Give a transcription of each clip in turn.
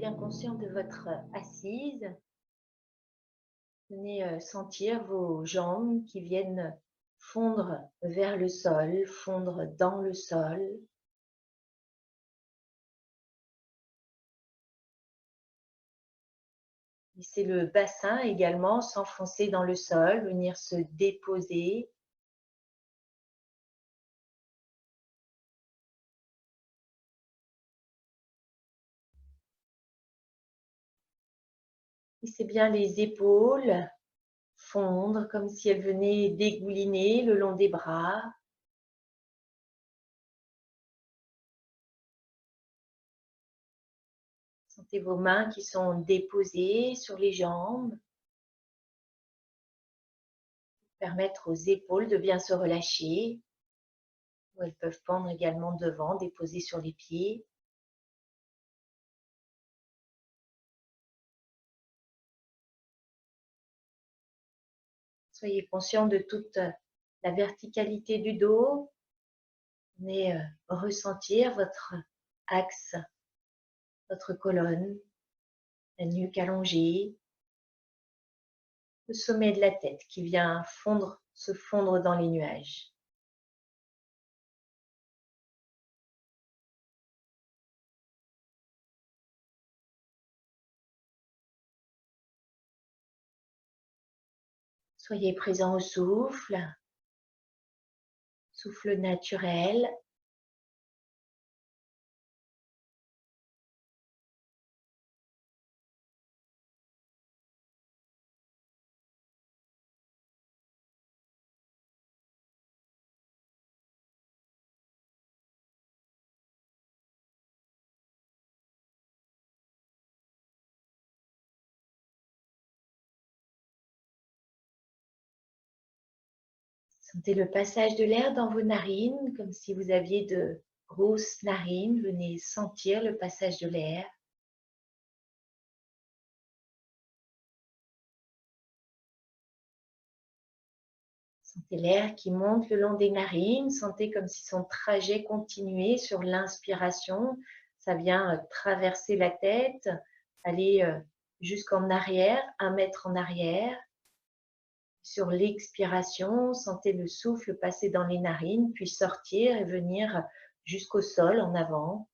bien conscient de votre assise. Venez sentir vos jambes qui viennent fondre vers le sol, fondre dans le sol. Laissez le bassin également s'enfoncer dans le sol, venir se déposer. Laissez bien les épaules fondre comme si elles venaient dégouliner le long des bras. Sentez vos mains qui sont déposées sur les jambes. Permettre aux épaules de bien se relâcher. Ou elles peuvent pendre également devant, déposer sur les pieds. Soyez conscient de toute la verticalité du dos. Venez ressentir votre axe, votre colonne, la nuque allongée, le sommet de la tête qui vient fondre, se fondre dans les nuages. Soyez présent au souffle, souffle naturel. Sentez le passage de l'air dans vos narines, comme si vous aviez de grosses narines. Venez sentir le passage de l'air. Sentez l'air qui monte le long des narines. Sentez comme si son trajet continuait sur l'inspiration. Ça vient traverser la tête, aller jusqu'en arrière, 1 mètre en arrière. Sur l'expiration, sentez le souffle passer dans les narines, puis sortir et venir jusqu'au sol en avant.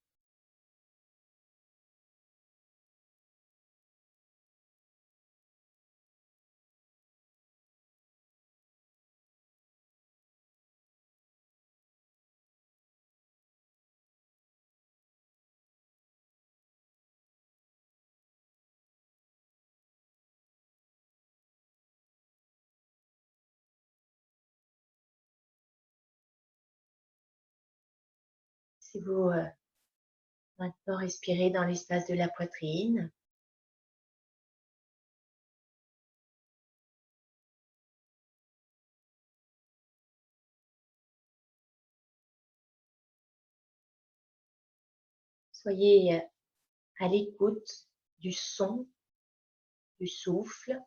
Si vous maintenant respirez dans l'espace de la poitrine, soyez à l'écoute du son, du souffle.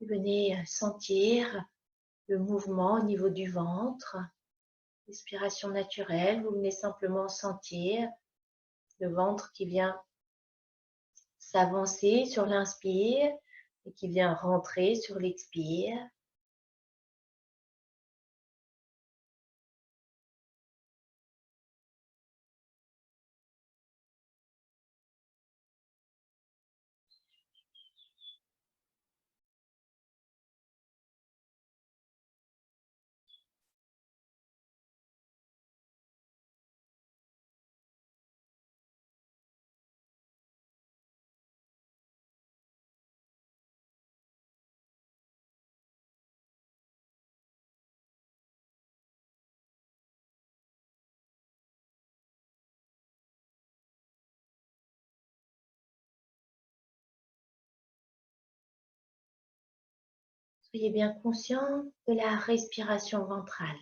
Venez sentir le mouvement au niveau du ventre, respiration naturelle. Vous venez simplement sentir le ventre qui vient s'avancer sur l'inspire et qui vient rentrer sur l'expire. Soyez bien conscient de la respiration ventrale.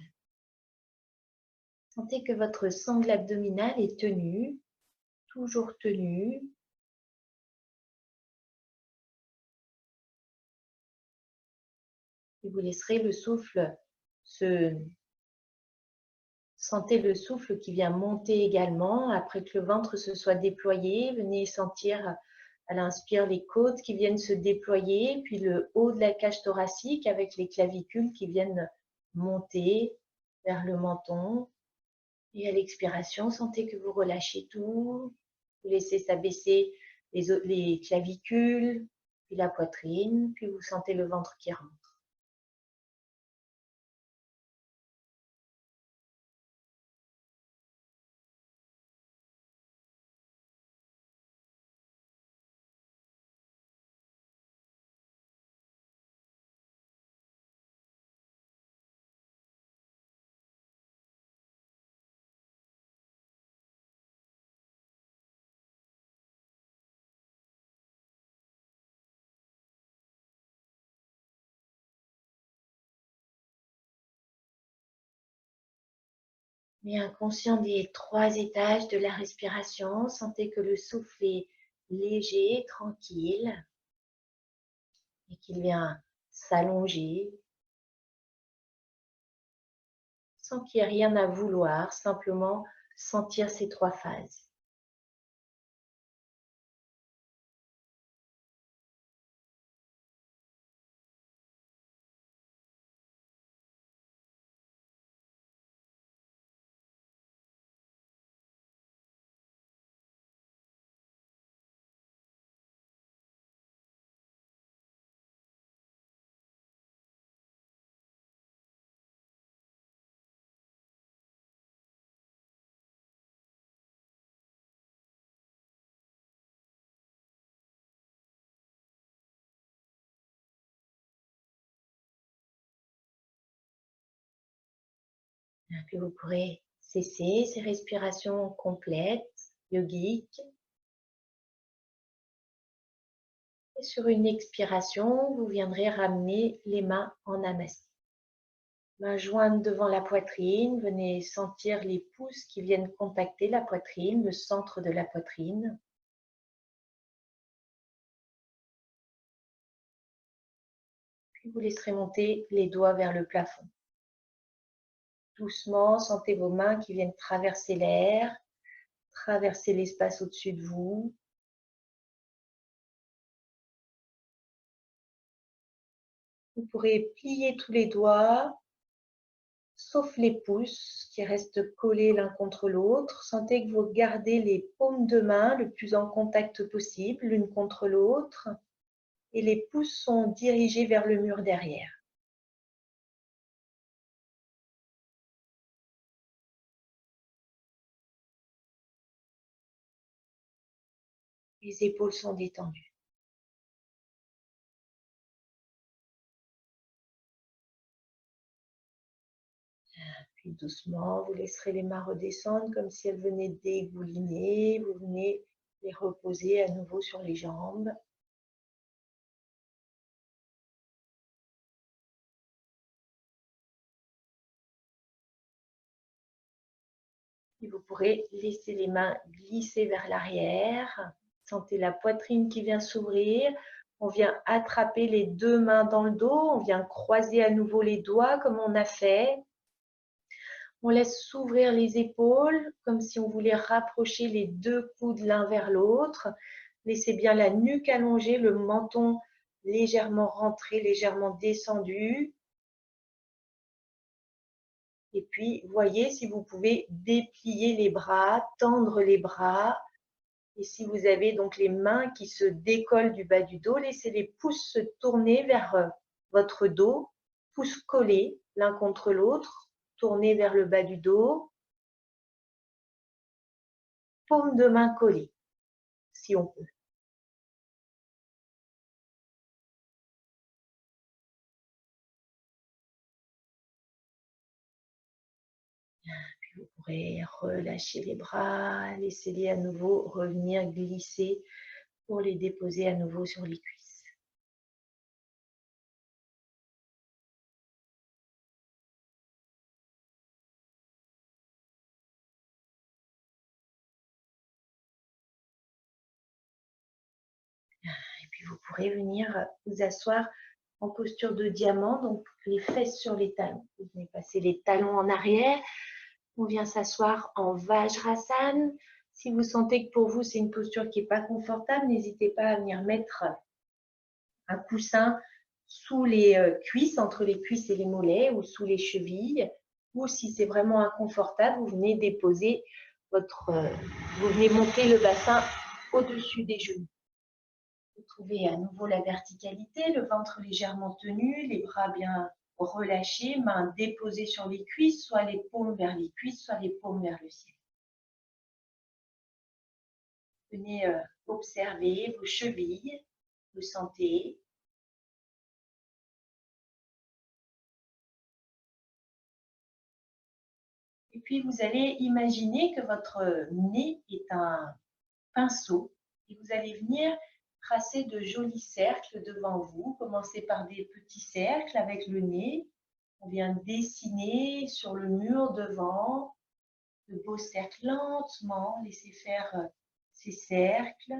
Sentez que votre sangle abdominale est tenue, toujours tenue. Et vous laisserez le souffle se... Sentez le souffle qui vient monter également après que le ventre se soit déployé. Venez sentir à l'inspire les côtes qui viennent se déployer, puis le haut de la cage thoracique avec les clavicules qui viennent monter vers le menton. Et à l'expiration, sentez que vous relâchez tout. Vous laissez s'abaisser les clavicules, puis la poitrine, puis vous sentez le ventre qui rentre. Mais inconscient des 3 étages de la respiration, sentez que le souffle est léger, tranquille et qu'il vient s'allonger sans qu'il y ait rien à vouloir, simplement sentir ces 3 phases. Puis vous pourrez cesser ces respirations complètes, yogiques. Et sur une expiration, vous viendrez ramener les mains en namasté. Mains jointes devant la poitrine, venez sentir les pouces qui viennent compacter la poitrine, le centre de la poitrine. Puis vous laisserez monter les doigts vers le plafond. Doucement, sentez vos mains qui viennent traverser l'air, traverser l'espace au-dessus de vous. Vous pourrez plier tous les doigts, sauf les pouces qui restent collés l'un contre l'autre. Sentez que vous gardez les paumes de main le plus en contact possible, l'une contre l'autre. Et les pouces sont dirigés vers le mur derrière. Les épaules sont détendues. Puis doucement, vous laisserez les mains redescendre comme si elles venaient dégouliner. Vous venez les reposer à nouveau sur les jambes. Et vous pourrez laisser les mains glisser vers l'arrière. Sentez la poitrine qui vient s'ouvrir. On vient attraper les 2 mains dans le dos. On vient croiser à nouveau les doigts comme on a fait. On laisse s'ouvrir les épaules comme si on voulait rapprocher les 2 coudes l'un vers l'autre. Laissez bien la nuque allongée, le menton légèrement rentré, légèrement descendu. Et puis, voyez si vous pouvez déplier les bras, tendre les bras. Et si vous avez donc les mains qui se décollent du bas du dos, laissez les pouces se tourner vers votre dos, pouces collés l'un contre l'autre, tournés vers le bas du dos, paumes de main collées, si on peut. Puis vous pourrez relâcher les bras, laisser-les à nouveau revenir glisser pour les déposer à nouveau sur les cuisses. Puis vous pourrez venir vous asseoir en posture de diamant, donc les fesses sur les talons. Vous venez passer les talons en arrière. On vient s'asseoir en Vajrasana. Si vous sentez que pour vous, c'est une posture qui n'est pas confortable, n'hésitez pas à venir mettre un coussin sous les cuisses, entre les cuisses et les mollets, ou sous les chevilles. Ou si c'est vraiment inconfortable, vous venez déposer vous venez monter le bassin au-dessus des genoux. Vous trouvez à nouveau la verticalité, le ventre légèrement tenu, les bras bien relâchés, mains déposées sur les cuisses, soit les paumes vers les cuisses, soit les paumes vers le ciel. Venez observer vos chevilles, vous sentez. Et puis vous allez imaginer que votre nez est un pinceau et vous allez venir tracer de jolis cercles devant vous. Commencez par des petits cercles avec le nez. On vient dessiner sur le mur devant de beaux cercles lentement. Laissez faire ces cercles.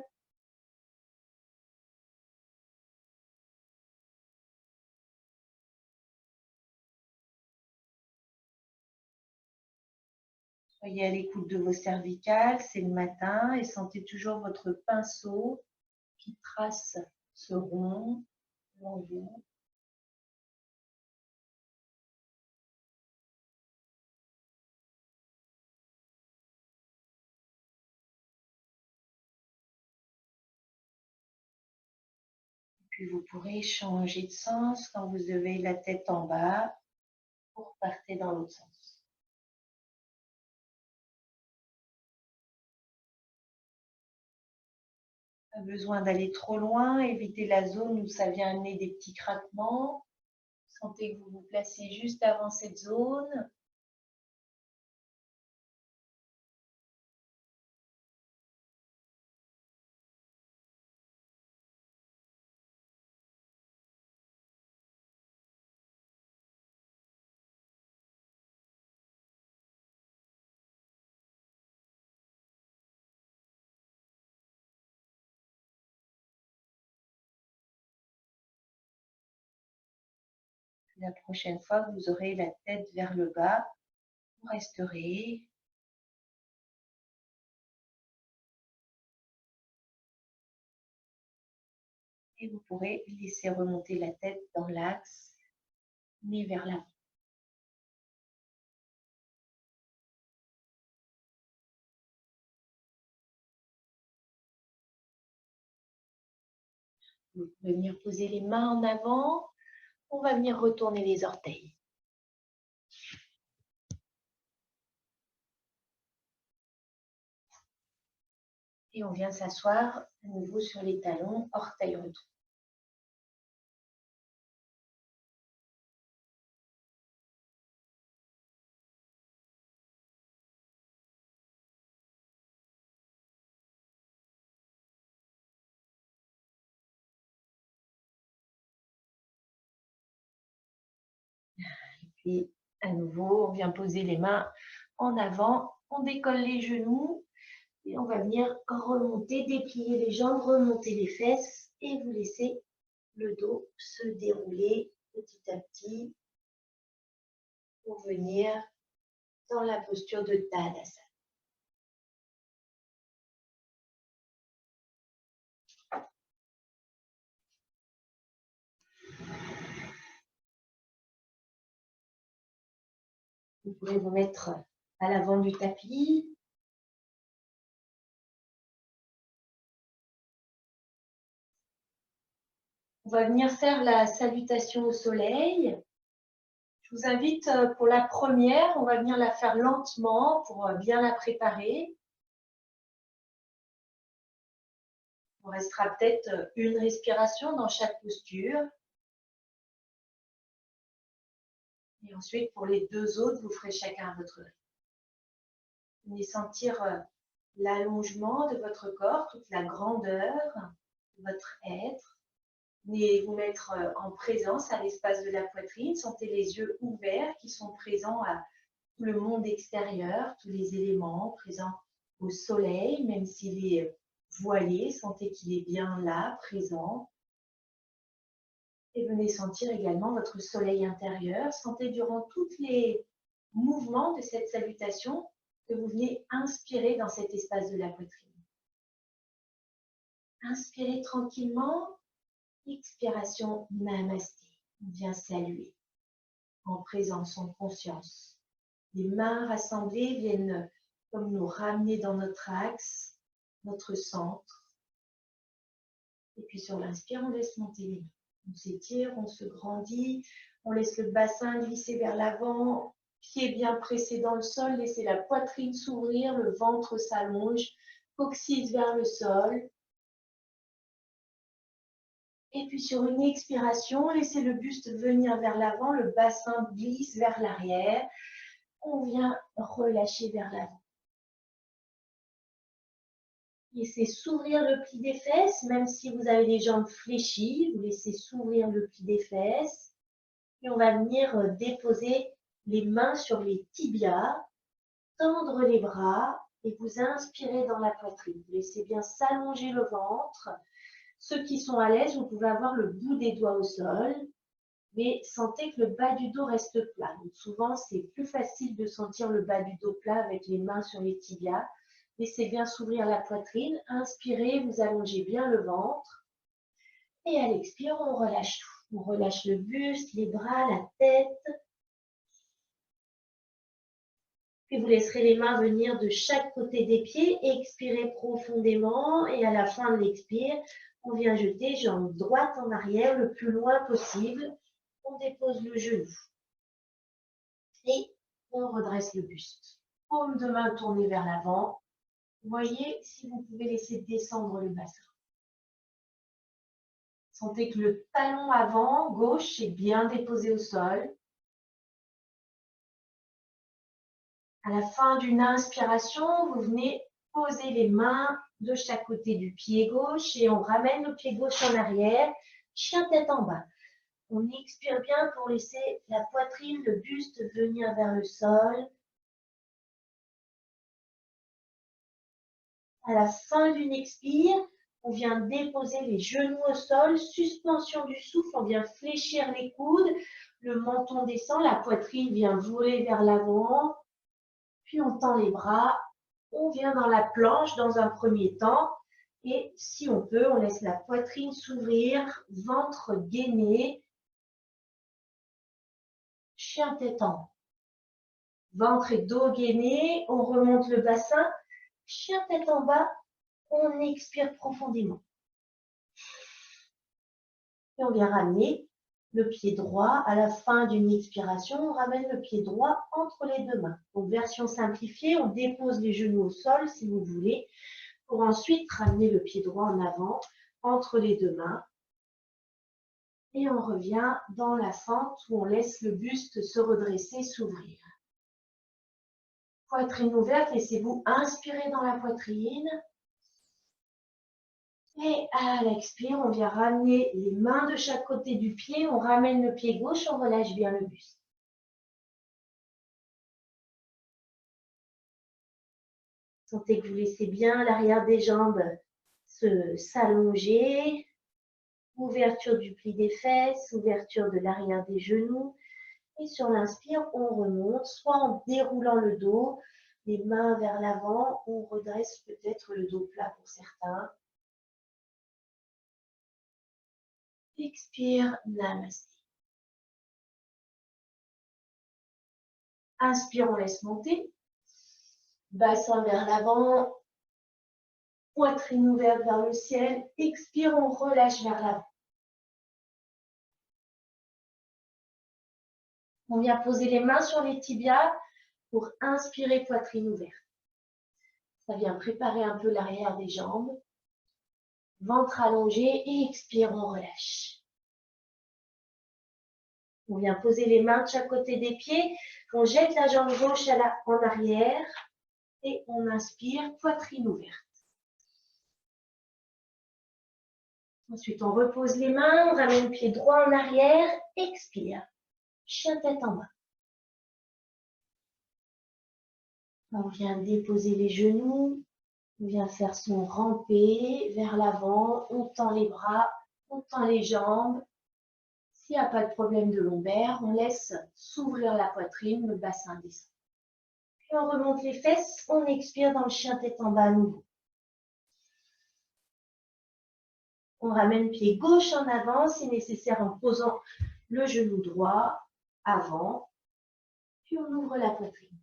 Soyez à l'écoute de vos cervicales, c'est le matin, et sentez toujours votre pinceau qui trace ce rond devant vous. Puis vous pourrez changer de sens quand vous levez la tête en bas pour partir dans l'autre sens. Pas besoin d'aller trop loin, évitez la zone où ça vient amener des petits craquements. Sentez que vous vous placez juste avant cette zone. La prochaine fois, vous aurez la tête vers le bas. Vous resterez. Et vous pourrez laisser remonter la tête dans l'axe, nez vers l'avant. Vous pouvez venir poser les mains en avant. On va venir retourner les orteils. Et on vient s'asseoir à nouveau sur les talons, orteils retour. Puis à nouveau, on vient poser les mains en avant, on décolle les genoux et on va venir remonter, déplier les jambes, remonter les fesses et vous laissez le dos se dérouler petit à petit pour venir dans la posture de Tadasana. Vous pouvez vous mettre à l'avant du tapis. On va venir faire la salutation au soleil. Je vous invite pour la première, on va venir la faire lentement pour bien la préparer. On restera peut-être une respiration dans chaque posture. Et ensuite, pour les deux autres, vous ferez chacun à votre rythme. Venez sentir l'allongement de votre corps, toute la grandeur de votre être. Venez vous mettre en présence à l'espace de la poitrine. Sentez les yeux ouverts qui sont présents à tout le monde extérieur, tous les éléments présents au soleil, même s'il est voilé, sentez qu'il est bien là, présent. Et venez sentir également votre soleil intérieur. Sentez durant tous les mouvements de cette salutation que vous venez inspirer dans cet espace de la poitrine. Inspirez tranquillement. Expiration, namasté. On vient saluer en présence, en conscience. Les mains rassemblées viennent comme nous ramener dans notre axe, notre centre. Et puis sur l'inspire, on laisse monter les mains. On s'étire, on se grandit, on laisse le bassin glisser vers l'avant, pieds bien pressés dans le sol, laissez la poitrine s'ouvrir, le ventre s'allonge, coccyx vers le sol. Et puis sur une expiration, laissez le buste venir vers l'avant, le bassin glisse vers l'arrière. On vient relâcher vers l'avant. Laissez s'ouvrir le pli des fesses, même si vous avez les jambes fléchies, vous laissez s'ouvrir le pli des fesses. Et on va venir déposer les mains sur les tibias, tendre les bras et vous inspirez dans la poitrine. Vous laissez bien s'allonger le ventre. Ceux qui sont à l'aise, vous pouvez avoir le bout des doigts au sol, mais sentez que le bas du dos reste plat. Donc souvent, c'est plus facile de sentir le bas du dos plat avec les mains sur les tibias. Laissez bien s'ouvrir la poitrine. Inspirez, vous allongez bien le ventre. Et à l'expire, on relâche tout. On relâche le buste, les bras, la tête. Puis vous laisserez les mains venir de chaque côté des pieds. Expirez profondément. Et à la fin de l'expire, on vient jeter jambe droite en arrière le plus loin possible. On dépose le genou. Et on redresse le buste. Paume de main tournée vers l'avant. Voyez si vous pouvez laisser descendre le bassin. Sentez que le talon avant, gauche, est bien déposé au sol. À la fin d'une inspiration, vous venez poser les mains de chaque côté du pied gauche et on ramène le pied gauche en arrière, chien tête en bas. On expire bien pour laisser la poitrine, le buste venir vers le sol. À la fin d'une expire, on vient déposer les genoux au sol, suspension du souffle, on vient fléchir les coudes, le menton descend, la poitrine vient voler vers l'avant, puis on tend les bras, on vient dans la planche dans un premier temps, et si on peut, on laisse la poitrine s'ouvrir, ventre gainé, chien tête en haut. Ventre et dos gainé, on remonte le bassin, chien tête en bas, on expire profondément. Et on vient ramener le pied droit à la fin d'une expiration. On ramène le pied droit entre les deux mains. Donc, version simplifiée, on dépose les genoux au sol si vous voulez, pour ensuite ramener le pied droit en avant entre les deux mains. Et on revient dans la fente où on laisse le buste se redresser, s'ouvrir. Poitrine ouverte, laissez-vous inspirer dans la poitrine. Et à l'expire, on vient ramener les mains de chaque côté du pied. On ramène le pied gauche, on relâche bien le buste. Sentez que vous laissez bien l'arrière des jambes s'allonger. Ouverture du pli des fesses, ouverture de l'arrière des genoux. Et sur l'inspire, on remonte, soit en déroulant le dos, les mains vers l'avant. On redresse peut-être le dos plat pour certains. Expire, namasté. Inspire, on laisse monter. Bassin vers l'avant. Poitrine ouverte vers le ciel. Expire, on relâche vers l'avant. On vient poser les mains sur les tibias pour inspirer, poitrine ouverte. Ça vient préparer un peu l'arrière des jambes. Ventre allongé et expire, on relâche. On vient poser les mains de chaque côté des pieds. On jette la jambe gauche en arrière et on inspire, poitrine ouverte. Ensuite, on repose les mains, on ramène le pied droit en arrière, expire. Chien tête en bas. On vient déposer les genoux, On vient faire son rampé vers l'avant, on tend les bras, on tend les jambes. S'il n'y a pas de problème de lombaire, on laisse s'ouvrir la poitrine, le bassin descend. Puis on remonte les fesses, on expire dans le chien tête en bas à nouveau. On ramène pied gauche en avant, si nécessaire en posant le genou droit avant. Puis on ouvre la poitrine.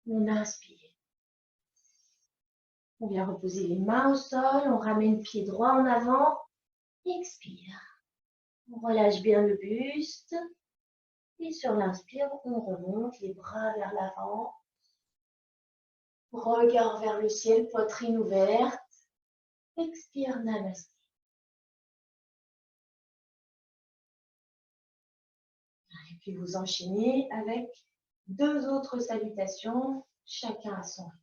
On inspire. On vient reposer les mains au sol, on ramène pied droit en avant. Expire. On relâche bien le buste. Et sur l'inspire, on remonte les bras vers l'avant. Regard vers le ciel, poitrine ouverte. Expire, namasté. Et puis vous enchaînez avec 2 autres salutations, chacun à son rythme.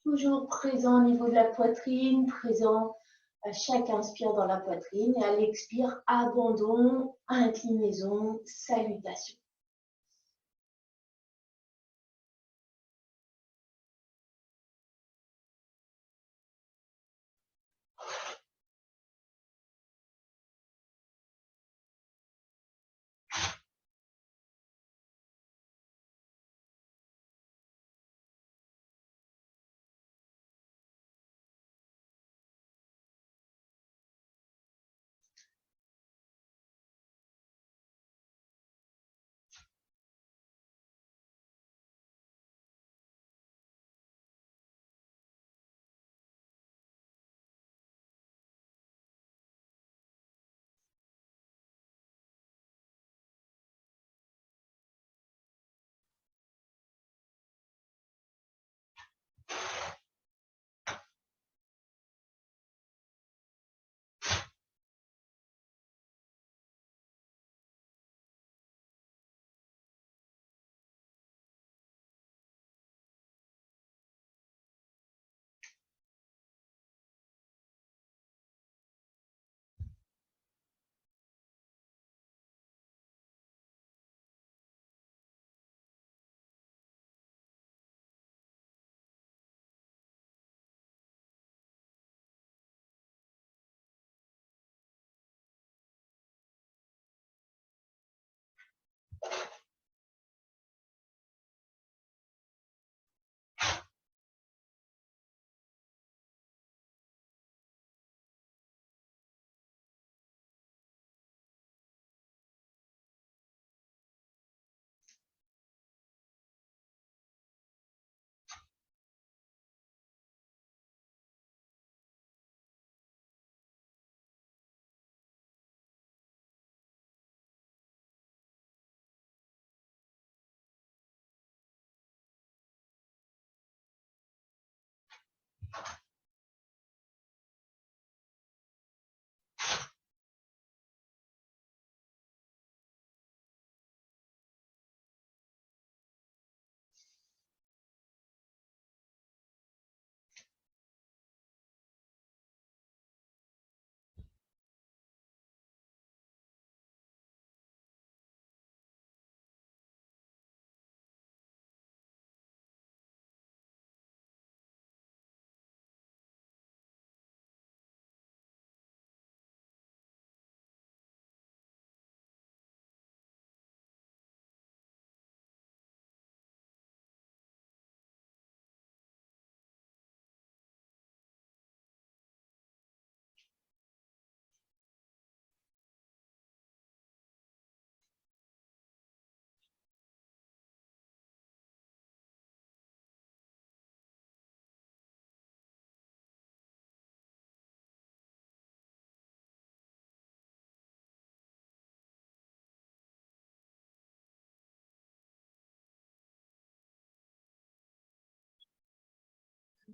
Toujours présent au niveau de la poitrine, présent à chaque inspire dans la poitrine et à l'expire, abandon, inclinaison, salutation.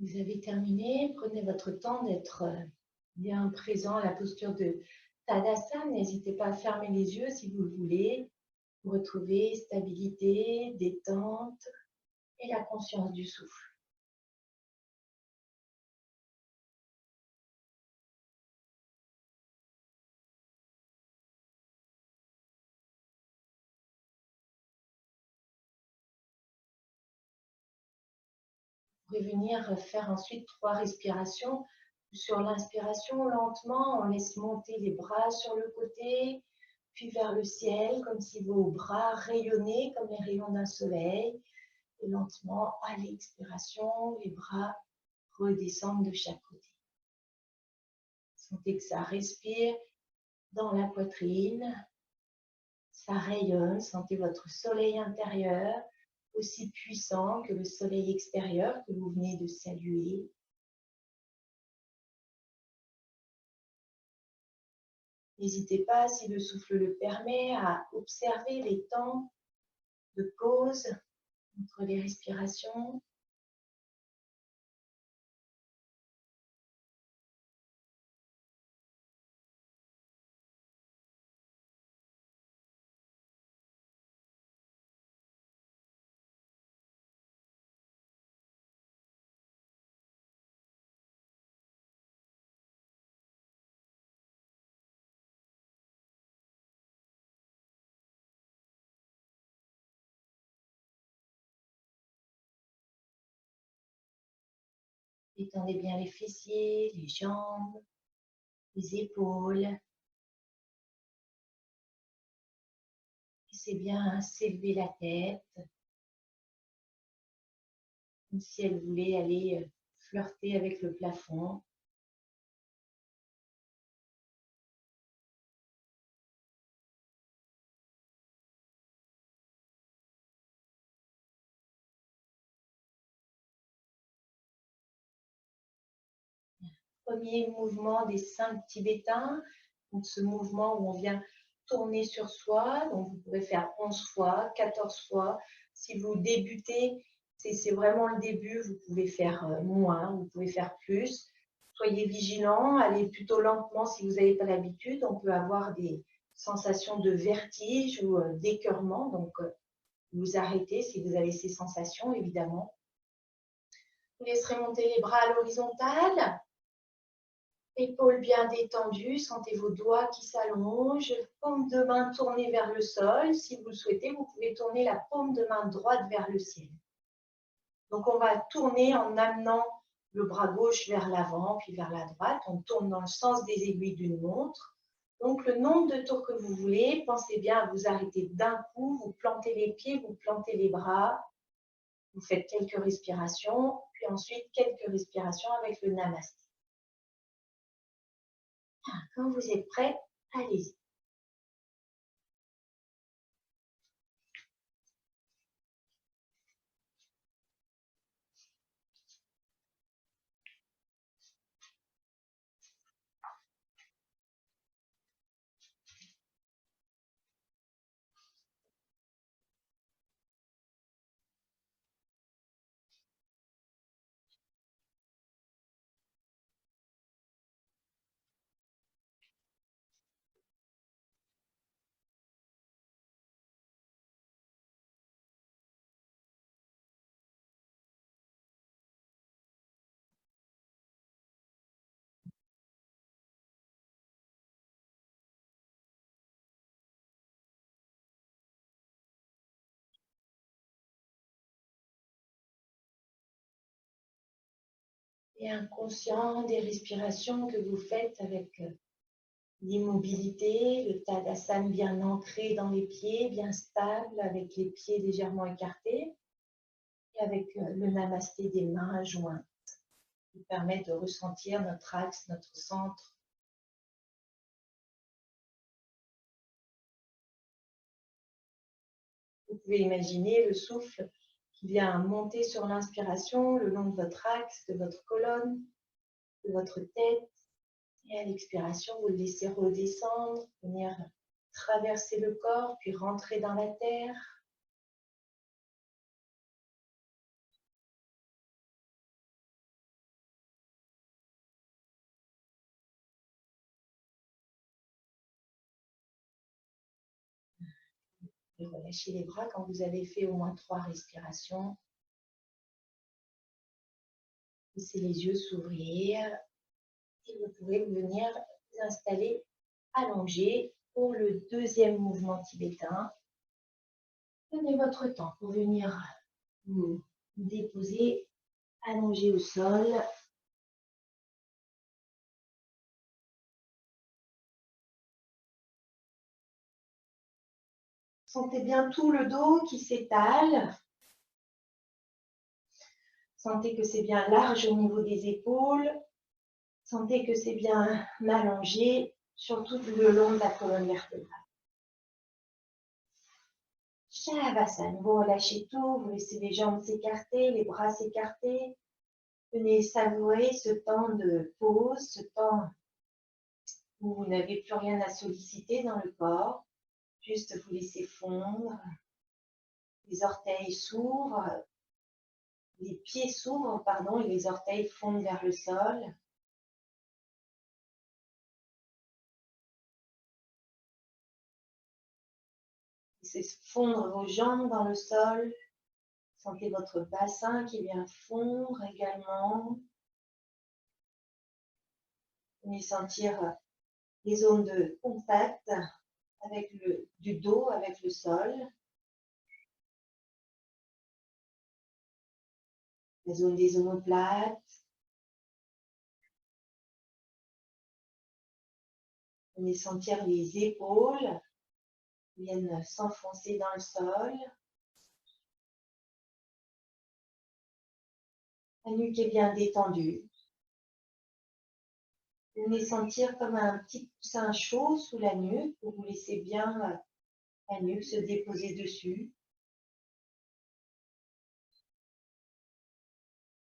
Vous avez terminé, prenez votre temps d'être bien présent à la posture de Tadasana. N'hésitez pas à fermer les yeux si vous le voulez, pour retrouver stabilité, détente et la conscience du souffle. pouvez venir faire ensuite 3 respirations. Sur l'inspiration, lentement, on laisse monter les bras sur le côté, puis vers le ciel, comme si vos bras rayonnaient comme les rayons d'un soleil. Et lentement, à l'expiration, les bras redescendent de chaque côté. Sentez que ça respire dans la poitrine, ça rayonne, sentez votre soleil intérieur aussi puissant que le soleil extérieur que vous venez de saluer. N'hésitez pas, si le souffle le permet, à observer les temps de pause entre les respirations. Étendez bien les fessiers, les jambes, les épaules. Laissez bien s'élever la tête, comme si elle voulait aller flirter avec le plafond. Premier mouvement des 5 tibétains. Donc ce mouvement où on vient tourner sur soi. Donc vous pouvez faire 11 fois, 14 fois. Si vous débutez, c'est vraiment le début, vous pouvez faire moins, vous pouvez faire plus. Soyez vigilants, allez plutôt lentement si vous n'avez pas l'habitude. On peut avoir des sensations de vertige ou d'écœurement. Donc vous arrêtez si vous avez ces sensations, évidemment. Vous laisserez monter les bras à l'horizontale. Épaules bien détendues, sentez vos doigts qui s'allongent, paume de main tournée vers le sol. Si vous le souhaitez, vous pouvez tourner la paume de main droite vers le ciel. Donc on va tourner en amenant le bras gauche vers l'avant, puis vers la droite. On tourne dans le sens des aiguilles d'une montre. Donc le nombre de tours que vous voulez, pensez bien à vous arrêter d'un coup, vous plantez les pieds, vous plantez les bras, vous faites quelques respirations, puis ensuite quelques respirations avec le namasté. Quand vous êtes prêts, allez-y. Et inconscient des respirations que vous faites avec l'immobilité, le Tadasana bien ancré dans les pieds, bien stable, avec les pieds légèrement écartés, et avec le namasté des mains jointes, qui permet de ressentir notre axe, notre centre. Vous pouvez imaginer le souffle qui vient monter sur l'inspiration le long de votre axe, de votre colonne, de votre tête. Et à l'expiration, vous le laissez redescendre, venir traverser le corps, puis rentrer dans la terre. Et relâchez les bras quand vous avez fait au moins 3 respirations. Laissez les yeux s'ouvrir et vous pouvez venir vous installer allongé pour le deuxième mouvement tibétain. Prenez votre temps pour venir vous déposer allongé au sol. Sentez bien tout le dos qui s'étale. Sentez que c'est bien large au niveau des épaules. Sentez que c'est bien allongé, surtout le long de la colonne vertébrale. Shavasana, vous relâchez tout, vous laissez les jambes s'écarter, les bras s'écarter. Venez savourer ce temps de pause, ce temps où vous n'avez plus rien à solliciter dans le corps. Juste vous laissez fondre. Les orteils s'ouvrent, les pieds s'ouvrent, pardon, et les orteils fondent vers le sol. Laissez fondre vos jambes dans le sol. Sentez votre bassin qui vient fondre également. Venez sentir les zones de contact avec du dos avec le sol. La zone des omoplates. Venez sentir les épaules qui viennent s'enfoncer dans le sol. La nuque est bien détendue. Venez sentir comme un petit coussin chaud sous la nuque. Vous laissez bien la nuque se déposer dessus.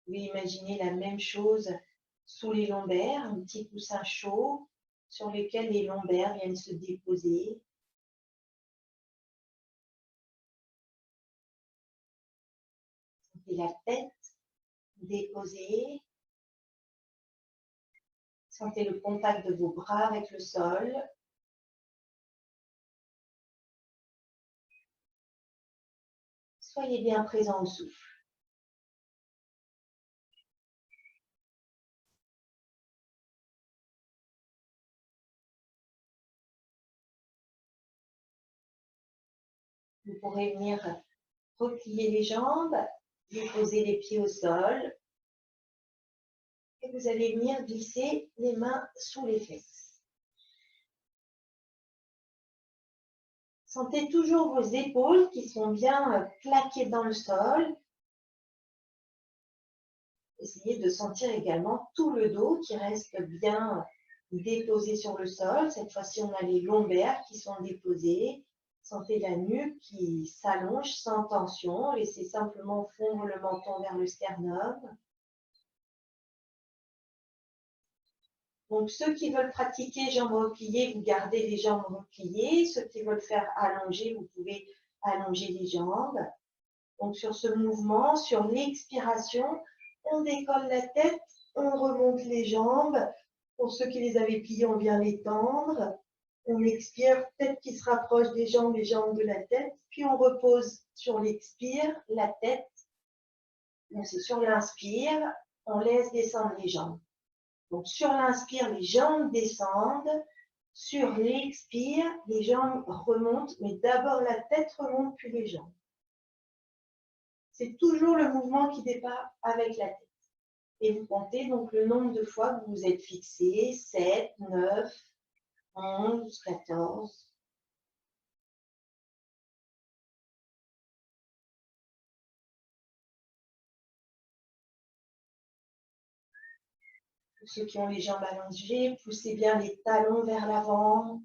Vous pouvez imaginer la même chose sous les lombaires, un petit coussin chaud sur lequel les lombaires viennent se déposer. Sentez la tête déposée. Sentez le contact de vos bras avec le sol. Soyez bien présent au souffle. Vous pourrez venir replier les jambes, déposer les pieds au sol. Et vous allez venir glisser les mains sous les fesses. Sentez toujours vos épaules qui sont bien plaquées dans le sol. Essayez de sentir également tout le dos qui reste bien déposé sur le sol. Cette fois-ci, on a les lombaires qui sont déposés. Sentez la nuque qui s'allonge sans tension. Laissez simplement fondre le menton vers le sternum. Donc, ceux qui veulent pratiquer jambes repliées, vous gardez les jambes repliées. Ceux qui veulent faire allonger, vous pouvez allonger les jambes. Donc, sur ce mouvement, sur l'expiration, on décolle la tête, on remonte les jambes. Pour ceux qui les avaient pliées, on vient les tendre. On expire, tête qui se rapproche des jambes, les jambes de la tête. Puis on repose sur l'expire, la tête. Donc, c'est sur l'inspire, on laisse descendre les jambes. Donc, sur l'inspire, les jambes descendent. Sur l'expire, les jambes remontent, mais d'abord la tête remonte, puis les jambes. C'est toujours le mouvement qui démarre avec la tête. Et vous comptez donc le nombre de fois que vous vous êtes fixé, 7, 9, 11, 14. Pour ceux qui ont les jambes allongées, poussez bien les talons vers l'avant.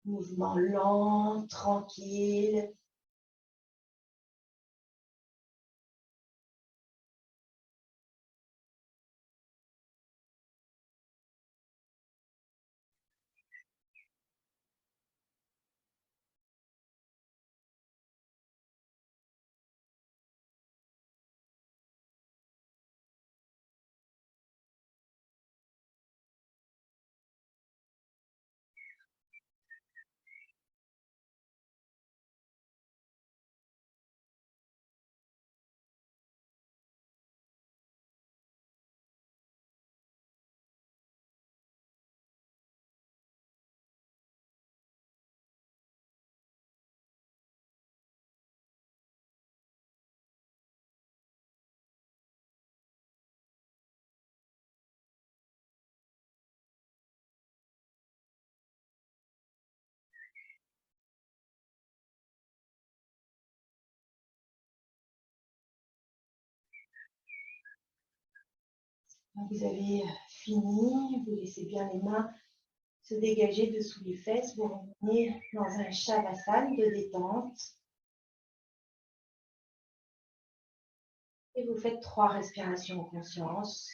Mouvement lent, tranquille. Vous avez fini, vous laissez bien les mains se dégager dessous les fesses, vous revenez dans un Shavasana de détente. Et vous faites 3 respirations en conscience.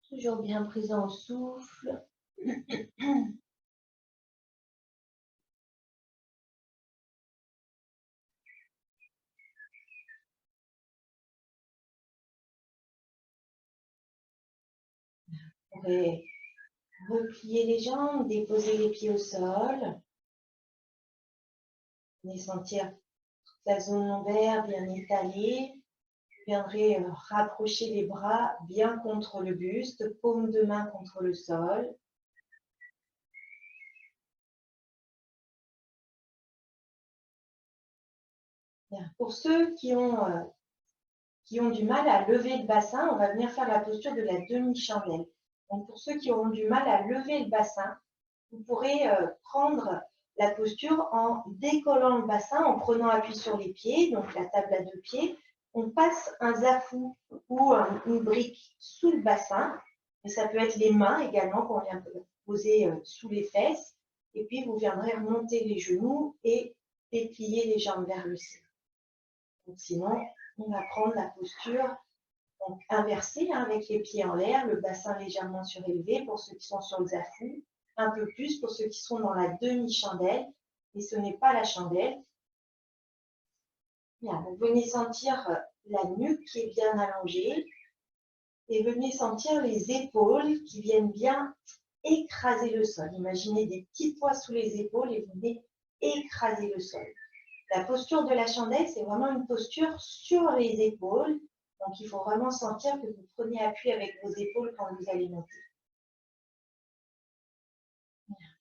Toujours bien présent au souffle. Vous pourrez replier les jambes, déposer les pieds au sol. Vous allez sentir la zone lombaire bien étalée. Vous viendrez rapprocher les bras bien contre le buste, paume de main contre le sol. Bien. Pour ceux qui ont du mal à lever le bassin, on va venir faire la posture de la demi-chandelle. Donc pour ceux qui auront du mal à lever le bassin, vous pourrez prendre la posture en décollant le bassin, en prenant appui sur les pieds, donc la table à 2 pieds. On passe un zafou ou une brique sous le bassin, et ça peut être les mains également qu'on vient poser sous les fesses. Et puis vous viendrez remonter les genoux et déplier les jambes vers le ciel. Donc sinon, on va prendre la posture donc, inversée, avec les pieds en l'air, le bassin légèrement surélevé pour ceux qui sont sur le zafou, un peu plus pour ceux qui sont dans la demi-chandelle, et ce n'est pas la chandelle. Bien, vous venez sentir la nuque qui est bien allongée, et venez sentir les épaules qui viennent bien écraser le sol. Imaginez des petits poids sous les épaules et vous venez écraser le sol. La posture de la chandelle, c'est vraiment une posture sur les épaules. Donc, il faut vraiment sentir que vous prenez appui avec vos épaules quand vous allez monter.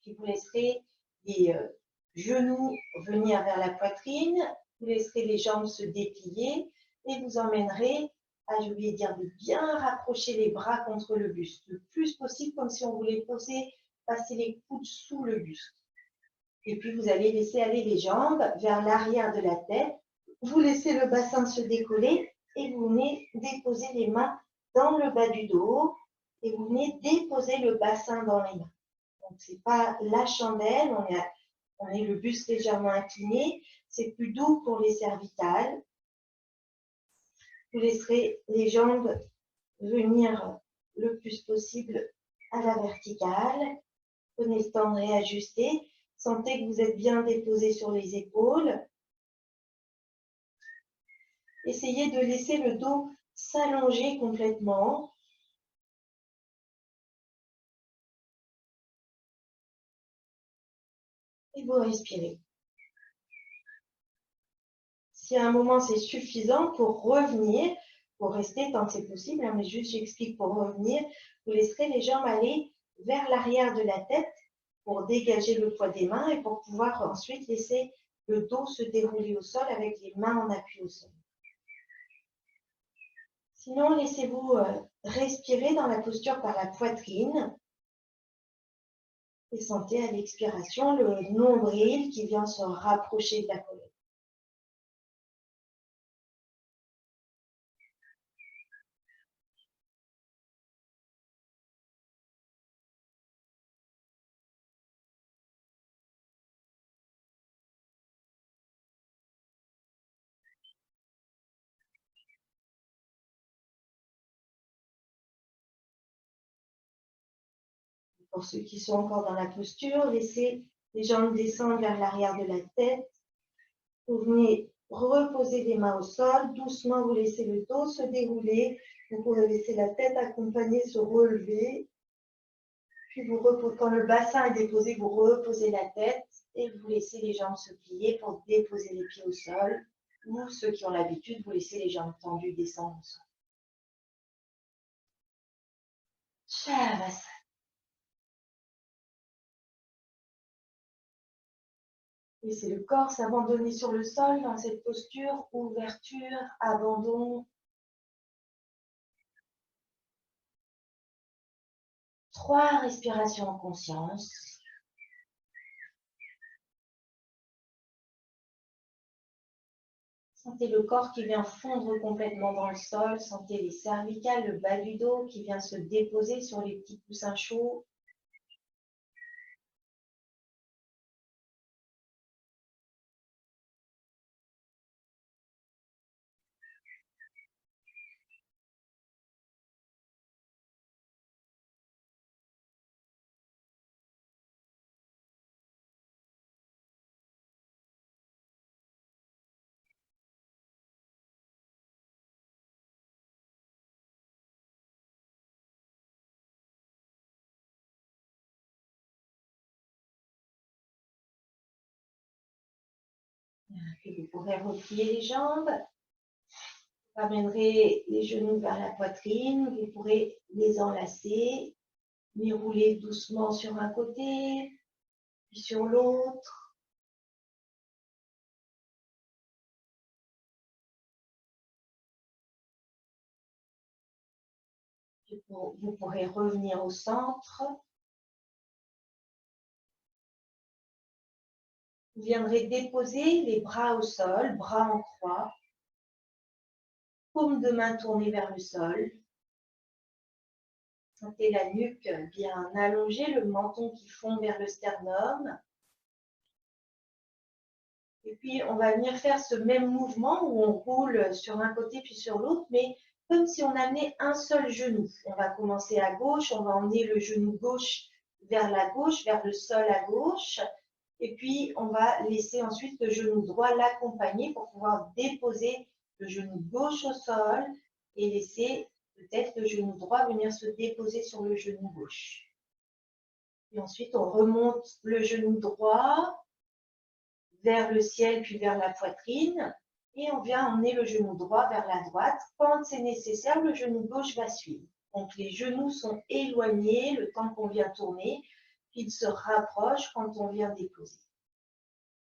Puis vous laisserez les genoux venir vers la poitrine, vous laisserez les jambes se déplier et vous emmènerez, j'ai oublié de dire, de bien rapprocher les bras contre le buste, le plus possible, comme si on voulait passer les coudes sous le buste. Et puis, vous allez laisser aller les jambes vers l'arrière de la tête. Vous laissez le bassin se décoller et vous venez déposer les mains dans le bas du dos et vous venez déposer le bassin dans les mains. Donc, ce n'est pas la chandelle, on est le buste légèrement incliné. C'est plus doux pour les cervicales. Vous laisserez les jambes venir le plus possible à la verticale. Prenez le temps de réajuster. Sentez que vous êtes bien déposé sur les épaules. Essayez de laisser le dos s'allonger complètement. Et vous respirez. Si à un moment c'est suffisant pour revenir, pour rester tant que c'est possible, mais juste j'explique pour revenir, vous laisserez les jambes aller vers l'arrière de la tête pour dégager le poids des mains et pour pouvoir ensuite laisser le dos se dérouler au sol avec les mains en appui au sol. Sinon, laissez-vous respirer dans la posture par la poitrine et sentez à l'expiration le nombril qui vient se rapprocher de la colonne. Pour ceux qui sont encore dans la posture, laissez les jambes descendre vers l'arrière de la tête. Vous venez reposer les mains au sol. Doucement, vous laissez le dos se dérouler. Vous pouvez laisser la tête accompagnée se relever. Puis, quand le bassin est déposé, vous reposez la tête et vous laissez les jambes se plier pour déposer les pieds au sol. Ou ceux qui ont l'habitude, vous laissez les jambes tendues descendre au sol. Shavasana. Laissez le corps s'abandonner sur le sol dans cette posture, ouverture, abandon. 3 respirations en conscience. Sentez le corps qui vient fondre complètement dans le sol. Sentez les cervicales, le bas du dos qui vient se déposer sur les petits coussins chauds. Puis vous pourrez replier les jambes. Vous ramènerez les genoux vers la poitrine. Vous pourrez les enlacer, les rouler doucement sur un côté, puis sur l'autre. Vous pourrez revenir au centre. Vous viendrez déposer les bras au sol, bras en croix. Paume de main tournée vers le sol. Sentez la nuque bien allongée, le menton qui fond vers le sternum. Et puis, on va venir faire ce même mouvement où on roule sur un côté puis sur l'autre, mais comme si on amenait un seul genou. On va commencer à gauche, on va emmener le genou gauche, vers le sol à gauche. Et puis, on va laisser ensuite le genou droit l'accompagner pour pouvoir déposer le genou gauche au sol et laisser peut-être le genou droit venir se déposer sur le genou gauche. Et ensuite, on remonte le genou droit vers le ciel, puis vers la poitrine. Et on vient emmener le genou droit vers la droite. Quand c'est nécessaire, le genou gauche va suivre. Donc, les genoux sont éloignés le temps qu'on vient tourner. Ils se rapprochent quand on vient déposer.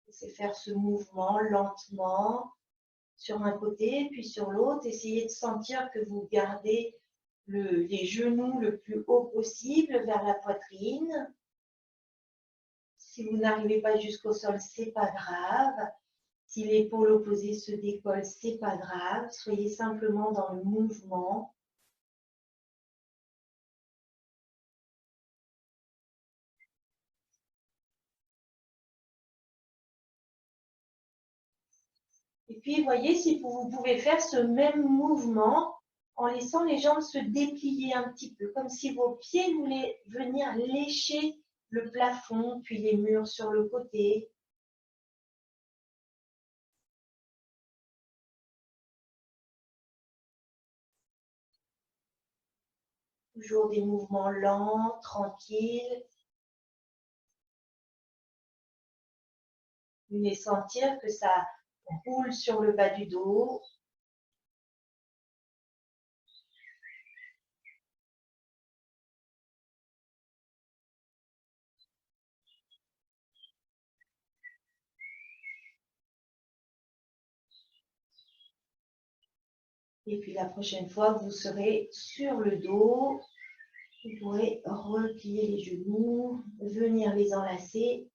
C'est faire ce mouvement lentement sur un côté, puis sur l'autre. Essayez de sentir que vous gardez les genoux le plus haut possible vers la poitrine. Si vous n'arrivez pas jusqu'au sol, c'est pas grave. Si l'épaule opposée se décolle, c'est pas grave. Soyez simplement dans le mouvement. Et puis, voyez si vous pouvez faire ce même mouvement en laissant les jambes se déplier un petit peu, comme si vos pieds voulaient venir lécher le plafond, puis les murs sur le côté. Toujours des mouvements lents, tranquilles. Vous venez sentir que ça roule sur le bas du dos. Et puis la prochaine fois, vous serez sur le dos. Vous pourrez replier les genoux, venir les enlacer.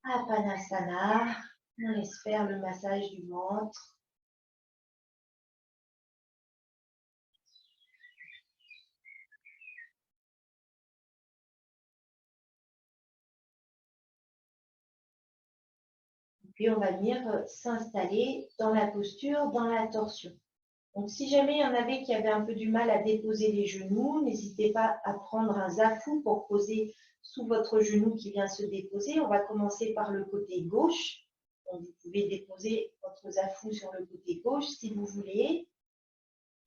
Apanasana. On laisse faire le massage du ventre. Puis on va venir s'installer dans la posture, dans la torsion. Donc, si jamais il y en avait qui avaient un peu du mal à déposer les genoux, n'hésitez pas à prendre un zafu pour poser sous votre genou qui vient se déposer. On va commencer par le côté gauche. Donc, vous pouvez déposer votre zafu sur le côté gauche si vous voulez.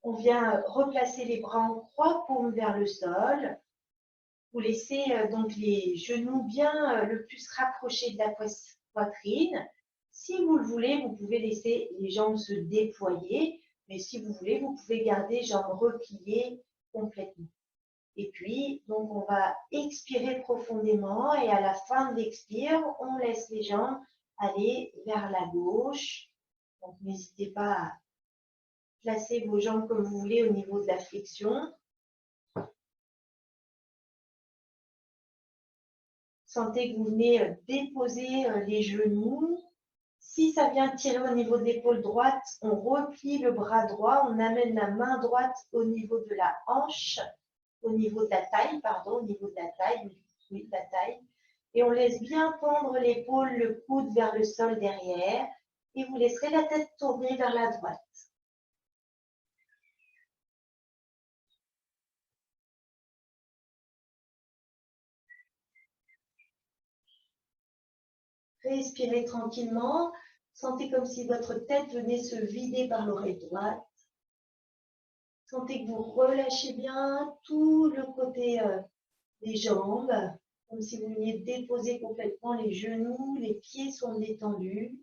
On vient replacer les bras en croix, paume vers le sol. Vous laissez donc les genoux bien le plus rapprochés de la poitrine. Si vous le voulez, vous pouvez laisser les jambes se déployer. Mais si vous voulez, vous pouvez garder jambes repliées complètement. Et puis, donc, on va expirer profondément et à la fin de l'expire, on laisse les jambes aller vers la gauche. Donc, n'hésitez pas à placer vos jambes comme vous voulez au niveau de la flexion. Sentez que vous venez déposer les genoux. Si ça vient tirer au niveau de l'épaule droite, on replie le bras droit, on amène la main droite au niveau de la hanche, au niveau de la taille, pardon, au niveau de la taille, oui, de la taille. Et on laisse bien pendre l'épaule, le coude vers le sol derrière. Et vous laisserez la tête tourner vers la droite. Respirez tranquillement. Sentez comme si votre tête venait se vider par l'oreille droite. Sentez que vous relâchez bien tout le côté des jambes, comme si vous veniez déposer complètement les genoux, les pieds sont détendus.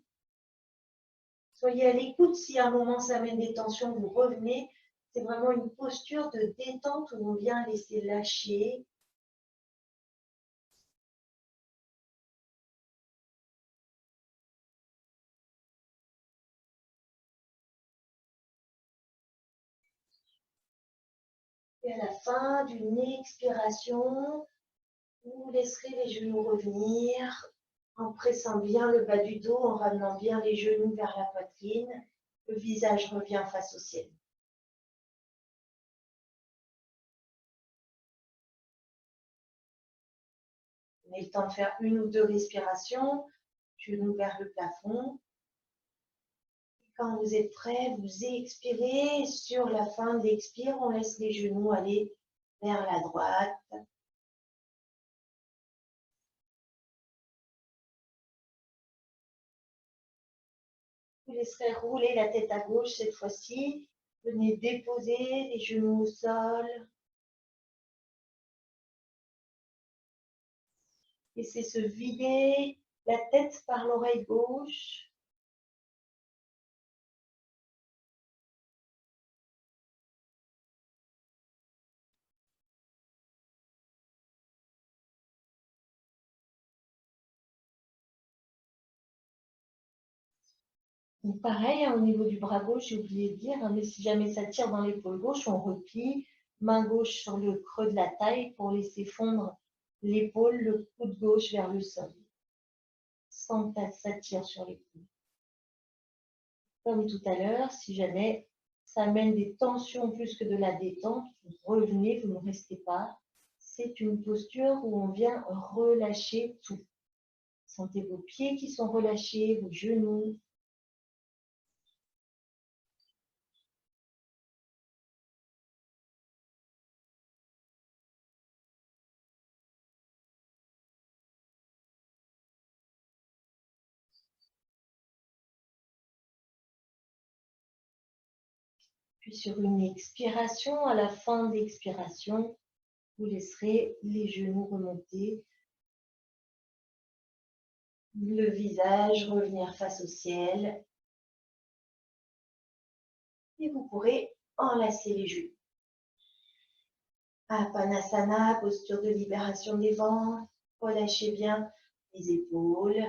Soyez à l'écoute si à un moment ça amène des tensions, vous revenez. C'est vraiment une posture de détente où on vient laisser lâcher. Et à la fin d'une expiration, vous laisserez les genoux revenir en pressant bien le bas du dos, en ramenant bien les genoux vers la poitrine. Le visage revient face au ciel. Prenez le temps de faire une ou deux respirations, genoux vers le plafond. Quand vous êtes prêt, vous expirez. Sur la fin de l'expire, on laisse les genoux aller vers la droite. Vous laisserez rouler la tête à gauche cette fois-ci. Venez déposer les genoux au sol. Laissez se vider la tête par l'oreille gauche. Donc pareil, hein, au niveau du bras gauche, j'ai oublié de dire, hein, mais si jamais ça tire dans l'épaule gauche, on replie, main gauche sur le creux de la taille pour laisser fondre l'épaule, le coude gauche vers le sol, sans que ça tire sur l'épaule. Comme tout à l'heure, si jamais ça amène des tensions plus que de la détente, vous revenez, vous ne restez pas. C'est une posture où on vient relâcher tout. Sentez vos pieds qui sont relâchés, vos genoux. Puis sur une expiration, à la fin d'expiration, vous laisserez les genoux remonter, le visage revenir face au ciel. Et vous pourrez enlacer les genoux. Apanasana, posture de libération des ventres. Relâchez bien les épaules.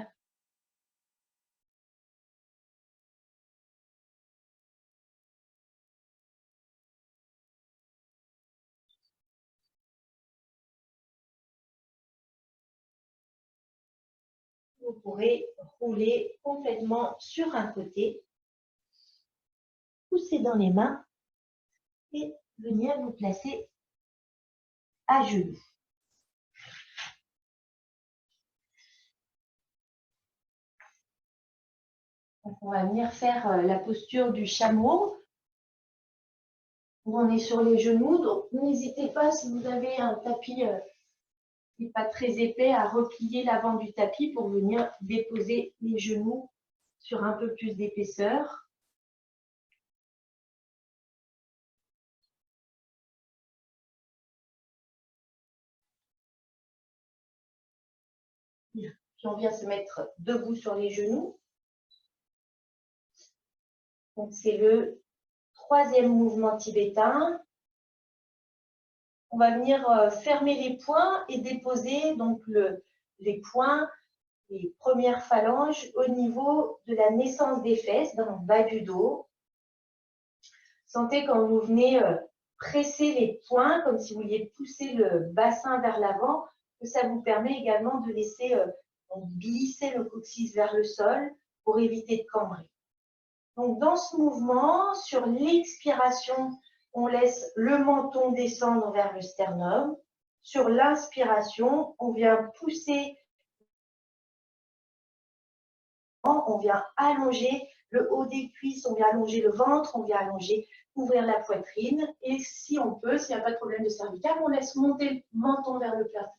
Vous pourrez rouler complètement sur un côté, pousser dans les mains et venir vous placer à genoux. Donc, on va venir faire la posture du chameau. On est sur les genoux, donc n'hésitez pas, si vous avez un tapis qui n'est pas très épais, à replier l'avant du tapis pour venir déposer les genoux sur un peu plus d'épaisseur. Puis on vient se mettre debout sur les genoux. Donc c'est le troisième mouvement tibétain. On va venir fermer les poings et déposer donc les poings, les premières phalanges au niveau de la naissance des fesses, dans le bas du dos. Sentez quand vous venez presser les poings, comme si vous vouliez pousser le bassin vers l'avant, que ça vous permet également de laisser glisser le coccyx vers le sol pour éviter de cambrer. Donc dans ce mouvement, sur l'expiration, on laisse le menton descendre vers le sternum. Sur l'inspiration, on vient pousser, on vient allonger le haut des cuisses, on vient allonger le ventre, on vient allonger, ouvrir la poitrine. Et si on peut, s'il n'y a pas de problème de cervical, on laisse monter le menton vers le plafond.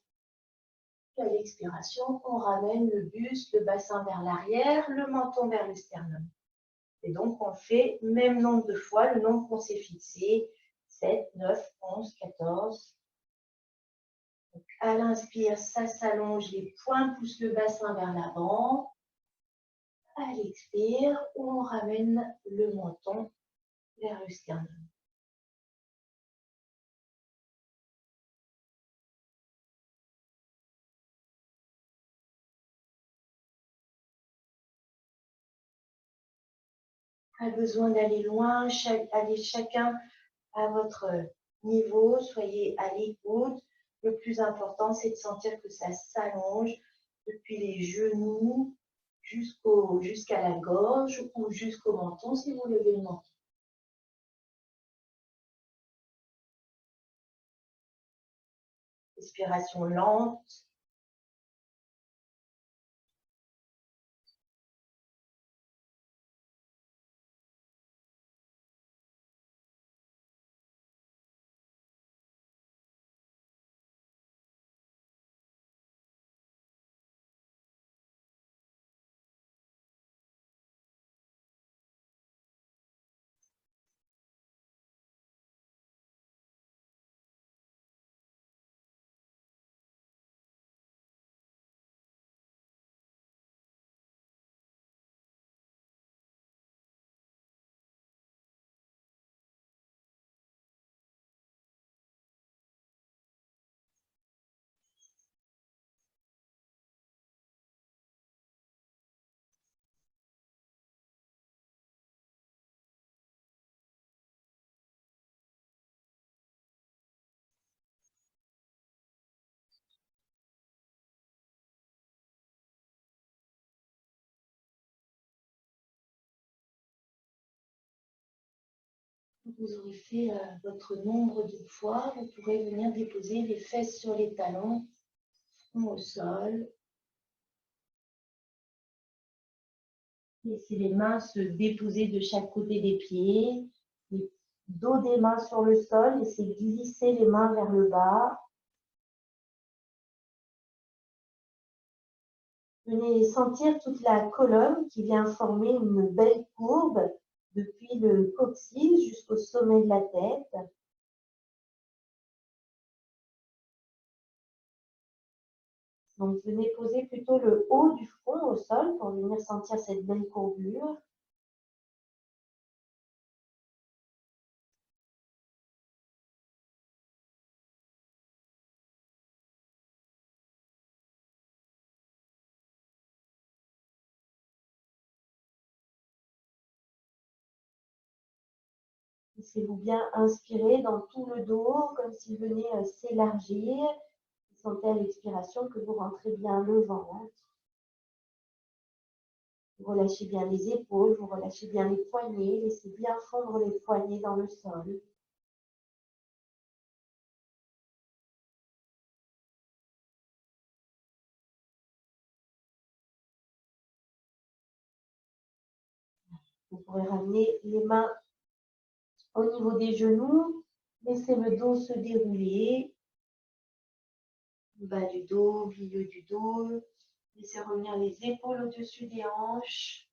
À l'expiration, on ramène le buste, le bassin vers l'arrière, le menton vers le sternum. Et donc, on fait même nombre de fois, le nombre qu'on s'est fixé, 7, 9, 11, 14. Donc, à l'inspire, ça s'allonge, les poings poussent le bassin vers l'avant. À l'expire, on ramène le menton vers le sternum. Pas besoin d'aller loin, allez chacun à votre niveau, soyez à l'écoute. Le plus important, c'est de sentir que ça s'allonge depuis les genoux jusqu'à la gorge ou jusqu'au menton si vous levez le menton. Respiration lente. Vous aurez fait votre nombre de fois, vous pourrez venir déposer les fesses sur les talons, front au sol. Laissez les mains se déposer de chaque côté des pieds, le dos des mains sur le sol, laissez glisser les mains vers le bas. Venez sentir toute la colonne qui vient former une belle courbe depuis le coccyx jusqu'au sommet de la tête. Donc, venez poser plutôt le haut du front au sol pour venir sentir cette belle courbure. Laissez-vous bien inspirer dans tout le dos, comme s'il venait s'élargir. Sentez à l'expiration que vous rentrez bien le ventre. Vous relâchez bien les épaules, vous relâchez bien les poignets. Laissez bien fondre les poignets dans le sol. Vous pourrez ramener les mains Au niveau des genoux, laissez le dos se dérouler. Bas du dos, milieu du dos. Laissez revenir les épaules au-dessus des hanches.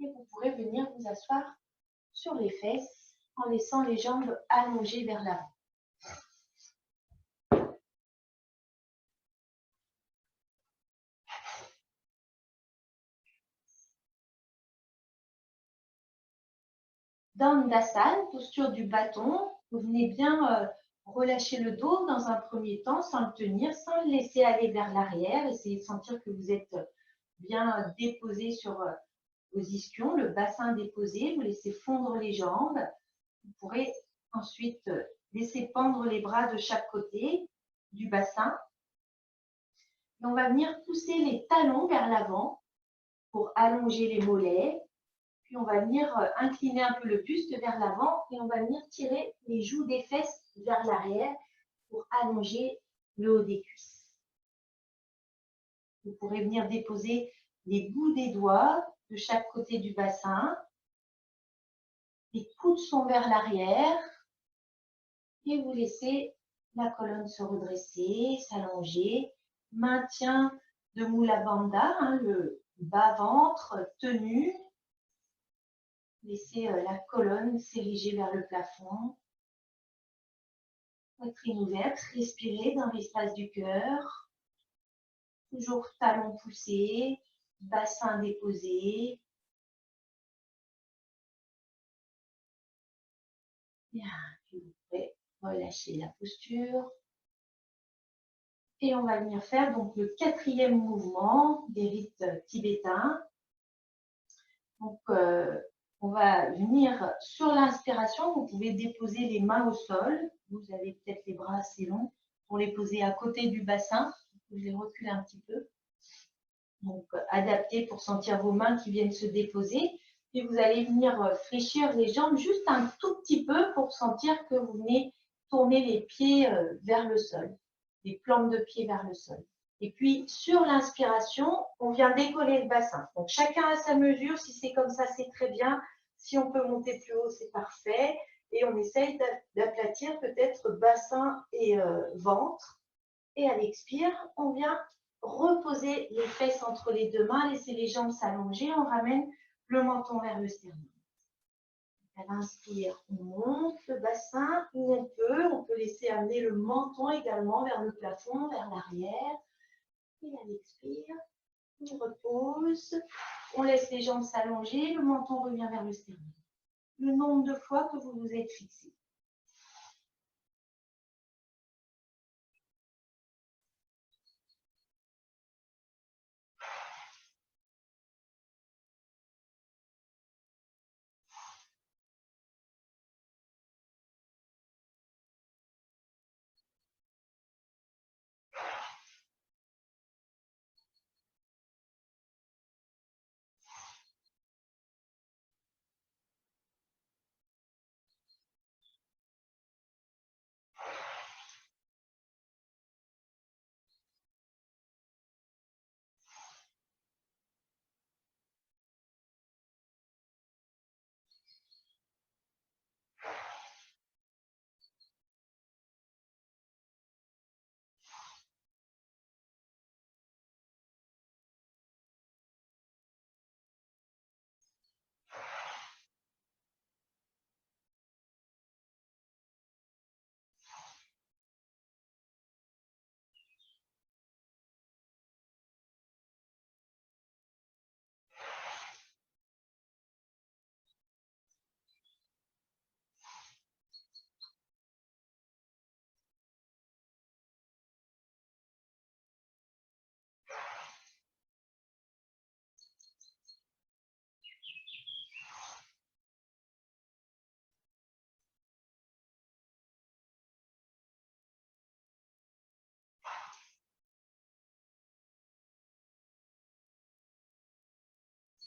Et vous pourrez venir vous asseoir sur les fesses en laissant les jambes allongées vers l'avant. Dandasana, posture du bâton. Vous venez bien relâcher le dos dans un premier temps sans le tenir, sans le laisser aller vers l'arrière. Essayez de sentir que vous êtes bien déposé sur vos ischions, le bassin déposé. Vous laissez fondre les jambes. Vous pourrez ensuite laisser pendre les bras de chaque côté du bassin. Et on va venir pousser les talons vers l'avant pour allonger les mollets. Puis on va venir incliner un peu le buste vers l'avant et on va venir tirer les joues des fesses vers l'arrière pour allonger le haut des cuisses. Vous pourrez venir déposer les bouts des doigts de chaque côté du bassin. Les coudes sont vers l'arrière et vous laissez la colonne se redresser, s'allonger. Maintien de Mula Bandha, le bas-ventre tenu. Laissez la colonne s'ériger vers le plafond. Poitrine ouverte, respirez dans l'espace du cœur. Toujours talons poussés, bassin déposé. Bien, puis vous pouvez relâcher la posture. Et on va venir faire donc le 4e mouvement des rites tibétains. Donc, on va venir sur l'inspiration. Vous pouvez déposer les mains au sol. Vous avez peut-être les bras assez longs pour les poser à côté du bassin. Vous pouvez les reculer un petit peu. Donc, adapté pour sentir vos mains qui viennent se déposer. Puis, vous allez venir fléchir les jambes juste un tout petit peu pour sentir que vous venez tourner les pieds vers le sol. Les plantes de pied vers le sol. Et puis, sur l'inspiration, on vient décoller le bassin. Donc, chacun à sa mesure. Si c'est comme ça, c'est très bien. Si on peut monter plus haut, c'est parfait. Et on essaye d'aplatir peut-être bassin et ventre. Et à l'expire, on vient reposer les fesses entre les deux mains, laisser les jambes s'allonger. On ramène le menton vers le sternum. À l'inspire, on monte le bassin où on peut laisser amener le menton également vers le plafond, vers l'arrière. Et à l'expire, on repose, on laisse les jambes s'allonger, le menton revient vers le sternum. Le nombre de fois que vous vous êtes fixé.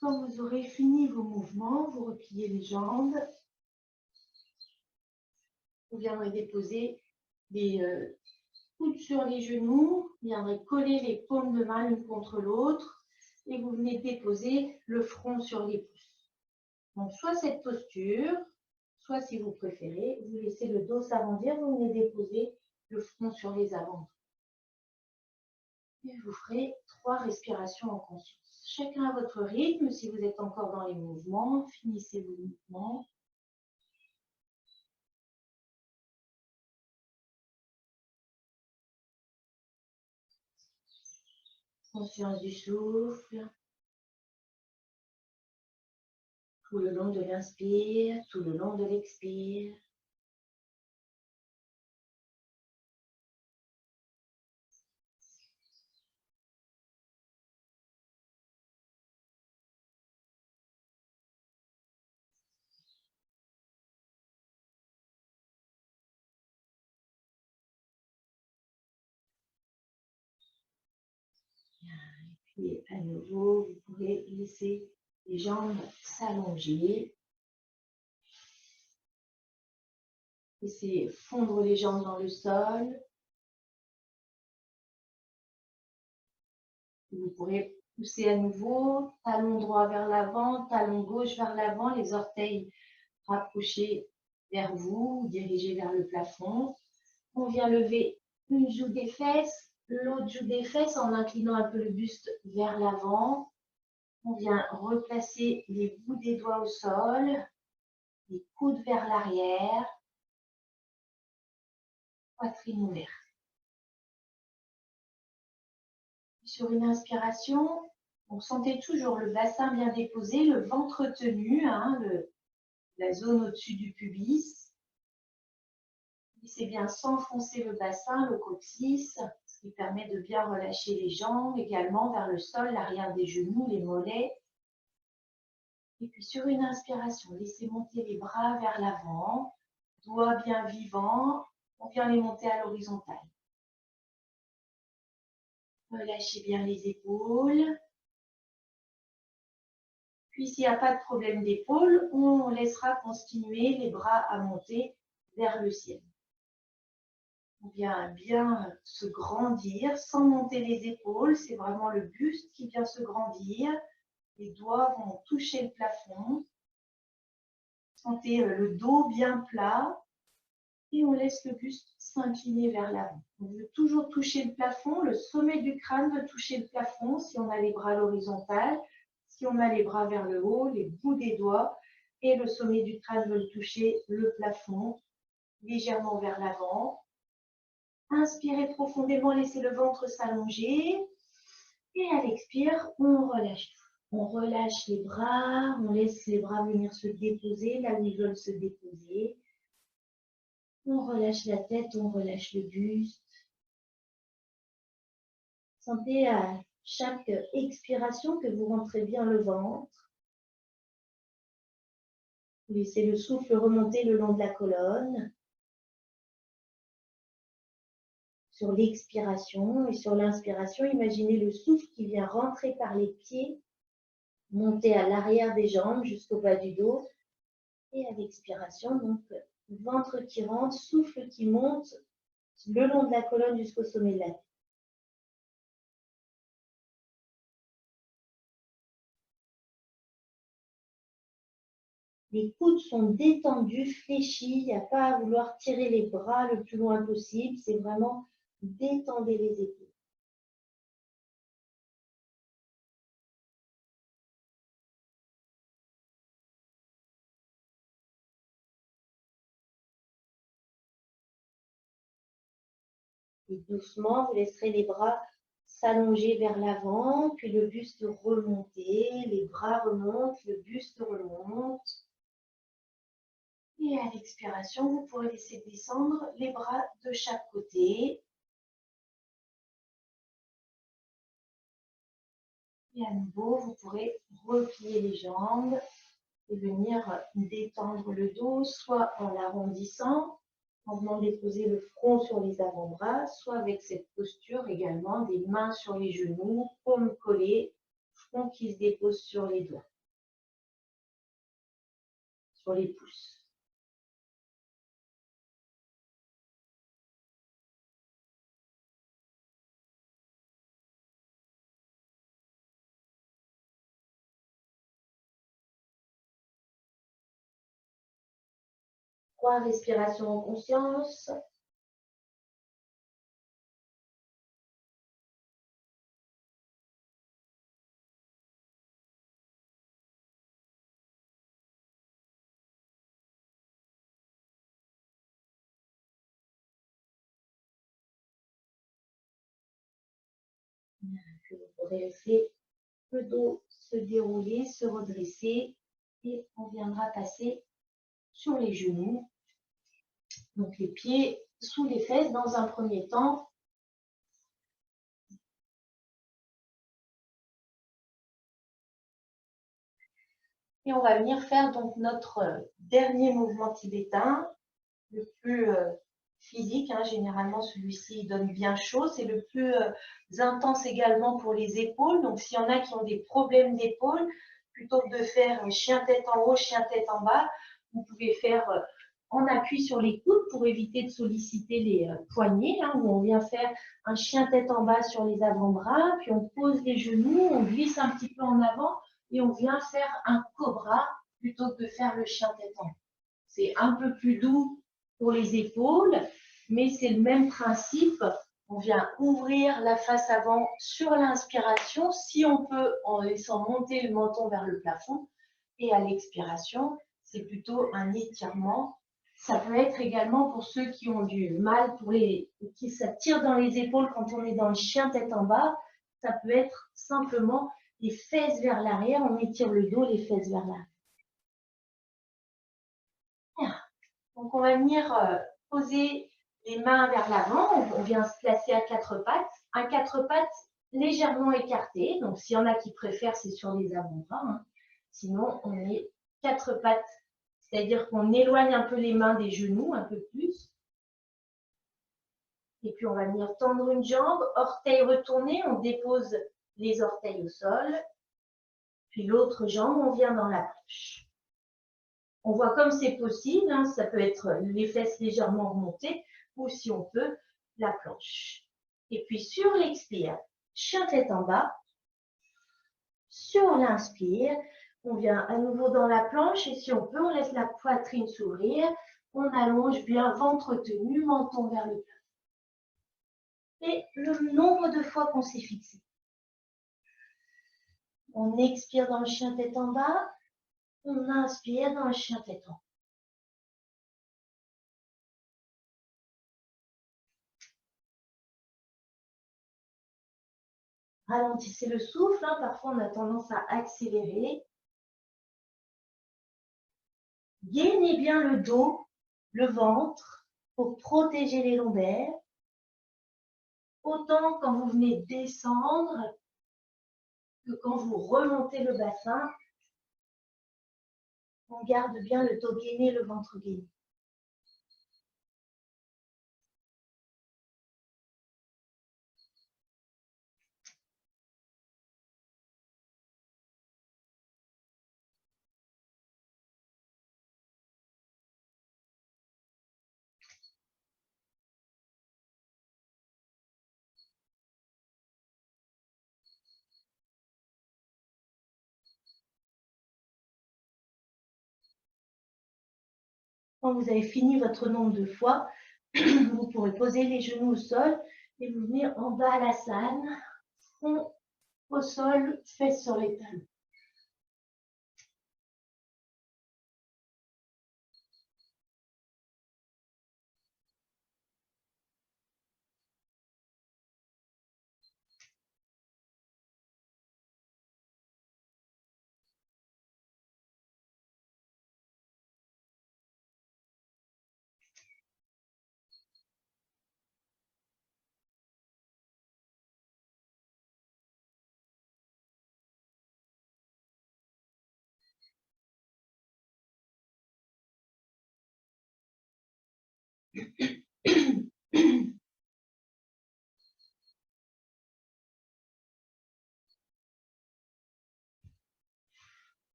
Quand vous aurez fini vos mouvements, vous repliez les jambes. Vous viendrez déposer les coudes sur les genoux. Vous viendrez coller les paumes de main l'une contre l'autre. et vous venez déposer le front sur les pouces. Donc, soit cette posture, soit si vous préférez, vous laissez le dos s'arrondir, vous venez déposer le front sur les avant-bras. Et vous ferez 3 respirations en conscience. Chacun à votre rythme, si vous êtes encore dans les mouvements, finissez vos mouvements. Conscience du souffle. Tout le long de l'inspire, tout le long de l'expire. Et à nouveau, vous pouvez laisser les jambes s'allonger. Laissez fondre les jambes dans le sol. Vous pourrez pousser à nouveau, talon droit vers l'avant, talon gauche vers l'avant, les orteils rapprochés vers vous, dirigés vers le plafond. On vient lever une joue des fesses, l'autre joue des fesses en inclinant un peu le buste vers l'avant. On vient replacer les bouts des doigts au sol, les coudes vers l'arrière, poitrine ouverte. Sur une inspiration, on sentait toujours le bassin bien déposé, le ventre tenu, la zone au-dessus du pubis. Laissez bien s'enfoncer le bassin, le coccyx, ce qui permet de bien relâcher les jambes, également vers le sol, l'arrière des genoux, les mollets. Et puis sur une inspiration, laissez monter les bras vers l'avant, doigts bien vivants, on vient les monter à l'horizontale. Relâchez bien les épaules. Puis s'il n'y a pas de problème d'épaule, on laissera continuer les bras à monter vers le ciel. On vient bien se grandir sans monter les épaules. C'est vraiment le buste qui vient se grandir. Les doigts vont toucher le plafond. Sentez le dos bien plat. Et on laisse le buste s'incliner vers l'avant. On veut toujours toucher le plafond. Le sommet du crâne veut toucher le plafond si on a les bras à l'horizontale. Si on a les bras vers le haut, les bouts des doigts. Et le sommet du crâne veut toucher le plafond légèrement vers l'avant. Inspirez profondément, laissez le ventre s'allonger. Et à l'expire, on relâche tout. On relâche les bras, on laisse les bras venir se déposer là où ils veulent se déposer. On relâche la tête, on relâche le buste. Sentez à chaque expiration que vous rentrez bien le ventre. Laissez le souffle remonter le long de la colonne. Sur l'expiration et sur l'inspiration, imaginez le souffle qui vient rentrer par les pieds, monter à l'arrière des jambes jusqu'au bas du dos. Et à l'expiration, donc, ventre qui rentre, souffle qui monte le long de la colonne jusqu'au sommet de la tête. Les coudes sont détendus, fléchis, il n'y a pas à vouloir tirer les bras le plus loin possible, c'est vraiment détendre les épaules. Et doucement, vous laisserez les bras s'allonger vers l'avant, puis le buste remonter, les bras remontent, le buste remonte. Et à l'expiration, vous pourrez laisser descendre les bras de chaque côté. Et à nouveau, vous pourrez replier les jambes et venir détendre le dos, soit en l'arrondissant, en venant déposer le front sur les avant-bras, soit avec cette posture également, des mains sur les genoux, paumes collées, front qui se dépose sur les doigts, sur les pouces. 3 respirations en conscience. Puis vous pourrez laisser le dos se dérouler, se redresser et on viendra passer sur les genoux. Donc les pieds sous les fesses dans un premier temps. Et on va venir faire donc notre dernier mouvement tibétain, le plus physique. Généralement, celui-ci donne bien chaud. C'est le plus intense également pour les épaules. Donc, s'il y en a qui ont des problèmes d'épaule, plutôt que de faire chien tête en haut, chien tête en bas, vous pouvez faire en appui sur les coudes pour éviter de solliciter les poignets, où on vient faire un chien tête en bas sur les avant-bras, puis on pose les genoux, on glisse un petit peu en avant et on vient faire un cobra plutôt que de faire le chien tête en haut. C'est un peu plus doux pour les épaules, mais c'est le même principe. On vient ouvrir la face avant sur l'inspiration, si on peut, en laissant monter le menton vers le plafond. Et à l'expiration, c'est plutôt un étirement. Ça peut être également pour ceux qui ont du mal, qui s'attirent dans les épaules quand on est dans le chien tête en bas. Ça peut être simplement les fesses vers l'arrière. On étire le dos, les fesses vers l'arrière. Donc, on va venir poser les mains vers l'avant. On vient se placer à 4 pattes. Un 4 pattes légèrement écarté. Donc, s'il y en a qui préfèrent, c'est sur les avant-bras. Sinon, on est 4 pattes. C'est-à-dire qu'on éloigne un peu les mains des genoux, un peu plus. Et puis, on va venir tendre une jambe. Orteils retournés. On dépose les orteils au sol. Puis, l'autre jambe, on vient dans la poche. On voit comme c'est possible, ça peut être les fesses légèrement remontées ou si on peut, la planche. Et puis sur l'expire, chien tête en bas. Sur l'inspire, on vient à nouveau dans la planche et si on peut, on laisse la poitrine s'ouvrir. On allonge bien ventre tenu, menton vers le plafond. Et le nombre de fois qu'on s'est fixé. On expire dans le chien tête en bas. On inspire dans le chien tête en haut. Ralentissez le souffle, parfois on a tendance à accélérer. Gainez bien le dos, le ventre pour protéger les lombaires. Autant quand vous venez descendre que quand vous remontez le bassin, on garde bien le dos gainé, le ventre gainé. Quand vous avez fini votre nombre de fois, vous pourrez poser les genoux au sol et vous venir en bas à la salle, front au sol, fesses sur les talons.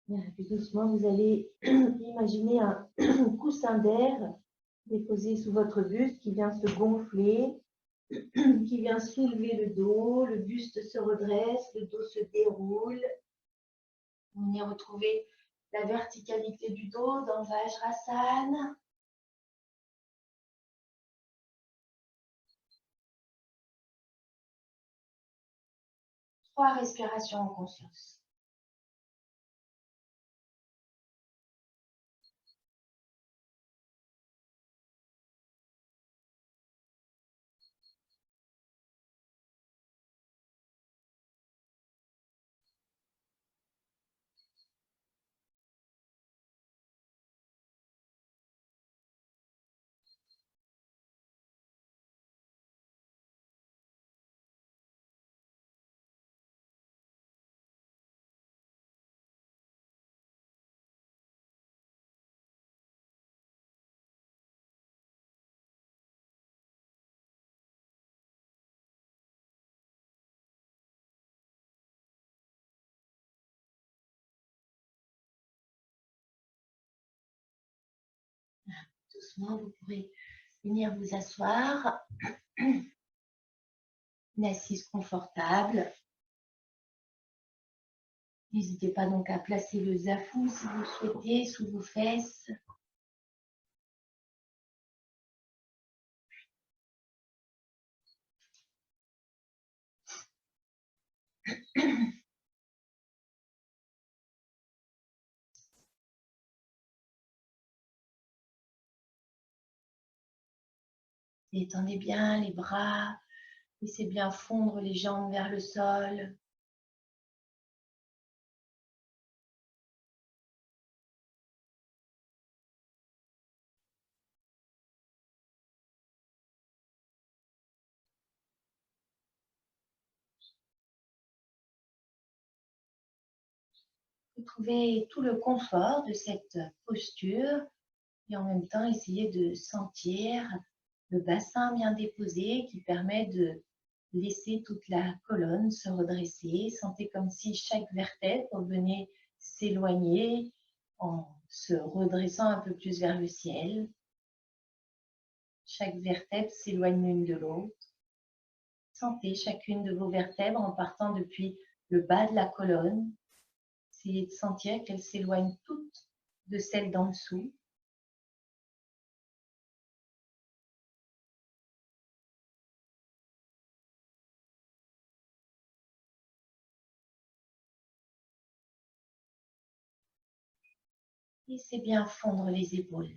Bien, puis doucement, vous allez imaginer un coussin d'air déposé sous votre buste qui vient se gonfler, qui vient soulever le buste se redresse, le dos se déroule. Vous venez retrouver la verticalité du dos dans Vajrasana. 3 respirations en conscience. Doucement, vous pourrez venir vous asseoir. Une assise confortable. N'hésitez pas donc à placer le zafou si vous souhaitez sous vos fesses. Étendez bien les bras. Laissez bien fondre les jambes vers le sol. Retrouvez tout le confort de cette posture et en même temps essayez de sentir le bassin bien déposé qui permet de laisser toute la colonne se redresser. Sentez comme si chaque vertèbre venait s'éloigner en se redressant un peu plus vers le ciel. Chaque vertèbre s'éloigne l'une de l'autre. Sentez chacune de vos vertèbres en partant depuis le bas de la colonne. Essayez de sentir qu'elles s'éloignent toutes de celles d'en dessous. Laissez bien fondre les épaules.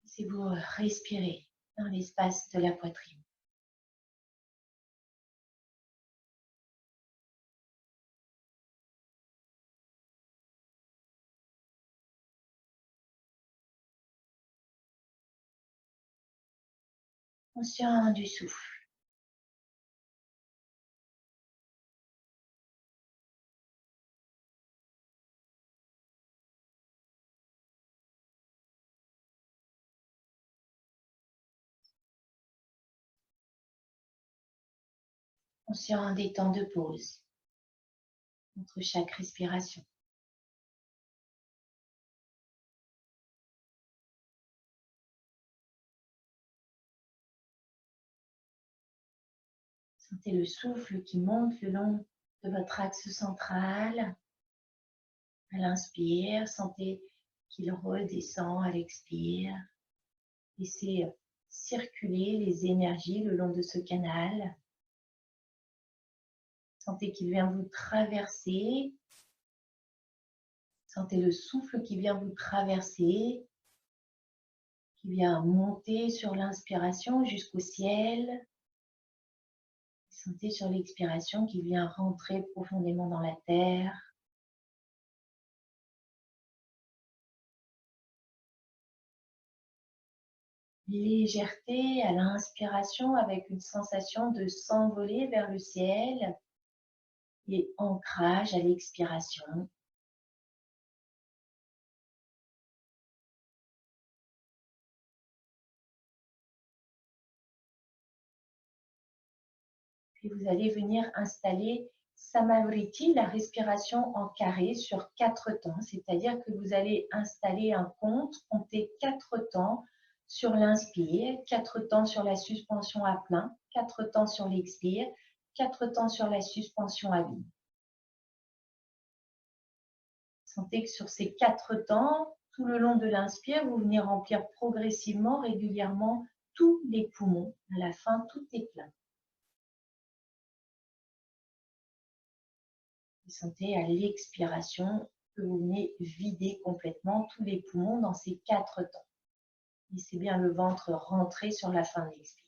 Laissez-vous respirer dans l'espace de la poitrine. Conscient du souffle. Conscient des temps de pause entre chaque respiration. Sentez le souffle qui monte le long de votre axe central. À l'inspire, sentez qu'il redescend à l'expire. Laissez circuler les énergies le long de ce canal. Sentez qu'il vient vous traverser. Sentez le souffle qui vient vous traverser, qui vient monter sur l'inspiration jusqu'au ciel. Sentez sur l'expiration qui vient rentrer profondément dans la terre. Légèreté à l'inspiration avec une sensation de s'envoler vers le ciel et ancrage à l'expiration. Puis vous allez venir installer Samavriti, la respiration en carré sur 4 temps, c'est-à-dire que vous allez installer un compte, compter 4 temps sur l'inspire, 4 temps sur la suspension à plein, 4 temps sur l'expire, 4 temps sur la suspension à vide. Sentez que sur ces 4 temps, tout le long de l'inspire, vous venez remplir progressivement, régulièrement, tous les poumons. À la fin, tout est plein. Vous sentez à l'expiration que vous venez vider complètement tous les poumons dans ces 4 temps. Laissez bien le ventre rentrer sur la fin de l'expire.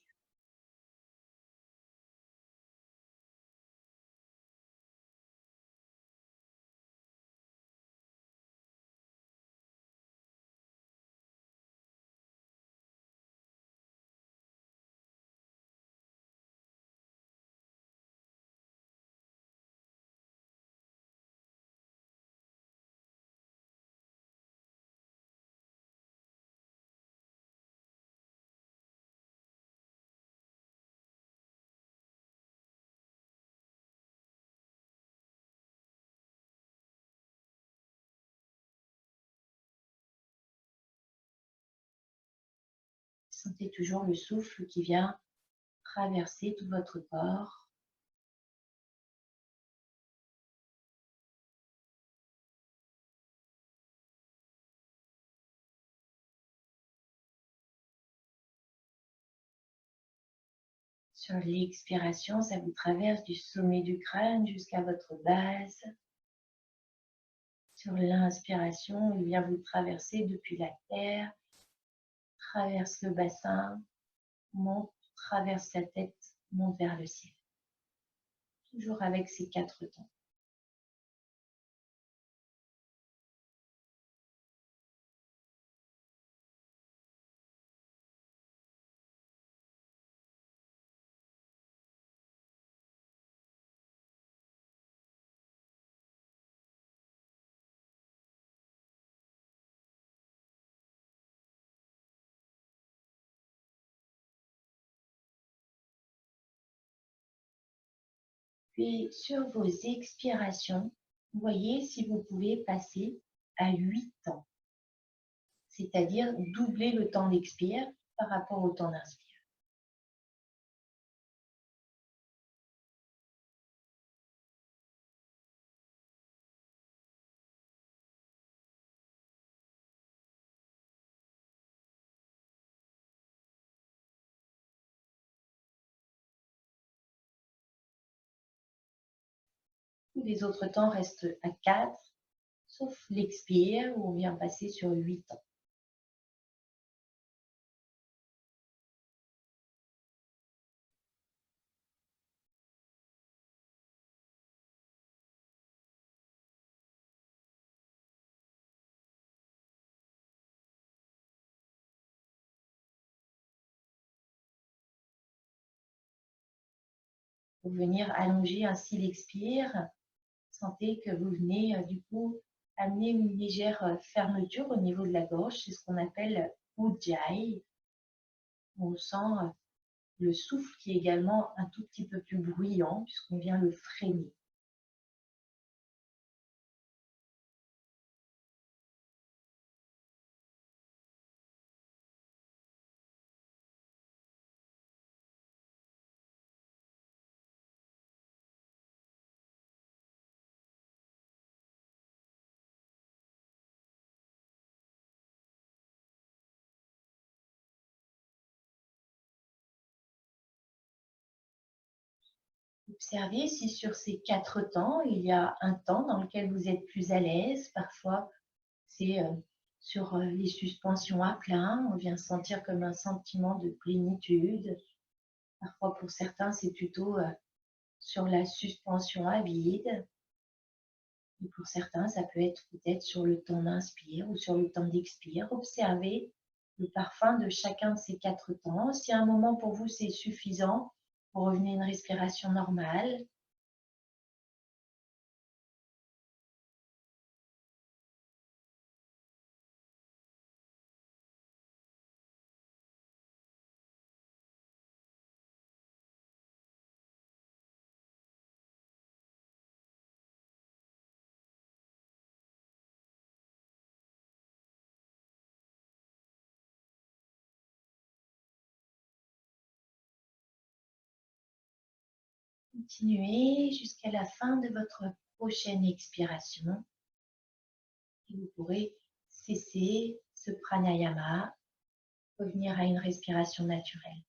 Sentez toujours le souffle qui vient traverser tout votre corps. Sur l'expiration, ça vous traverse du sommet du crâne jusqu'à votre base. Sur l'inspiration, il vient vous traverser depuis la terre, traverse le bassin, monte, traverse la tête, monte vers le ciel. Toujours avec ces 4 temps. Puis sur vos expirations, voyez si vous pouvez passer à 8 temps, c'est-à-dire doubler le temps d'expire par rapport au temps d'inspire. Tous les autres temps restent à 4, sauf l'expire où on vient passer sur 8 temps. Pour venir allonger ainsi l'expire, sentez que vous venez du coup amener une légère fermeture au niveau de la gorge, c'est ce qu'on appelle Ujjayi. On sent le souffle qui est également un tout petit peu plus bruyant puisqu'on vient le freiner. Observez si sur ces 4 temps, il y a un temps dans lequel vous êtes plus à l'aise. Parfois, c'est sur les suspensions à plein. On vient sentir comme un sentiment de plénitude. Parfois, pour certains, c'est plutôt sur la suspension à vide. Et pour certains, ça peut être peut-être sur le temps d'inspire ou sur le temps d'expire. Observez le parfum de chacun de ces 4 temps. Si à un moment pour vous, c'est suffisant, vous revenez à une respiration normale. continuer jusqu'à la fin de votre prochaine expiration. Et vous pourrez cesser ce pranayama, revenir à une respiration naturelle.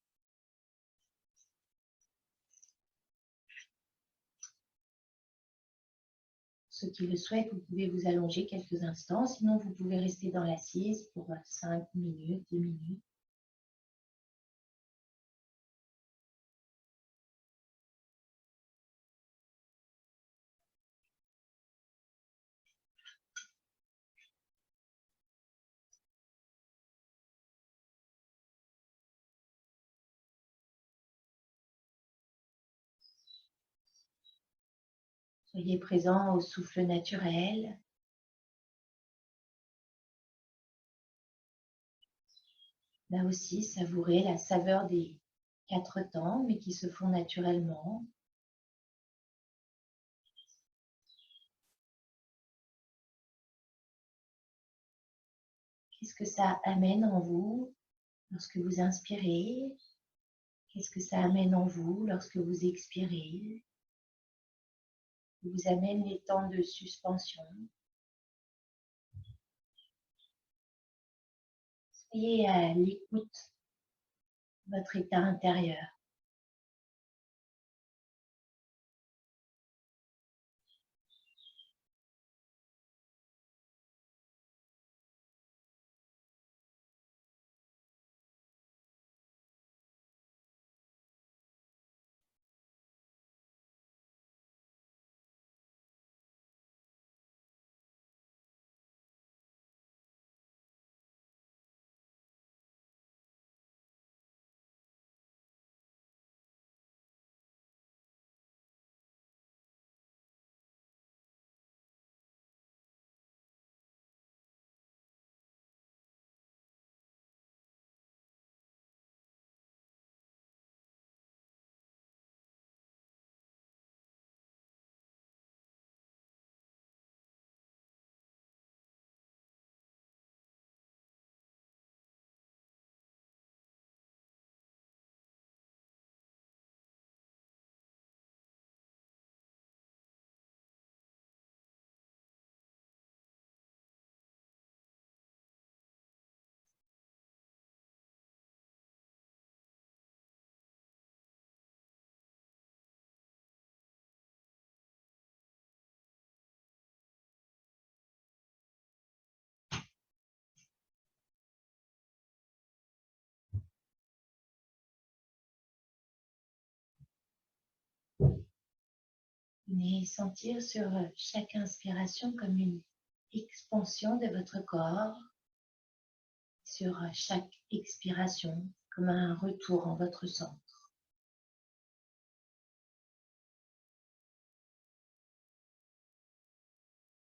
Ceux qui le souhaitent, vous pouvez vous allonger quelques instants, sinon vous pouvez rester dans l'assise pour 5 minutes, 10 minutes. Soyez présent au souffle naturel. Là aussi, savourez la saveur des 4 temps, mais qui se font naturellement. Qu'est-ce que ça amène en vous lorsque vous inspirez? Qu'est-ce que ça amène en vous lorsque vous expirez? Vous amène les temps de suspension. Soyez à l'écoute de votre état intérieur. Venez sentir sur chaque inspiration comme une expansion de votre corps, sur chaque expiration comme un retour en votre centre.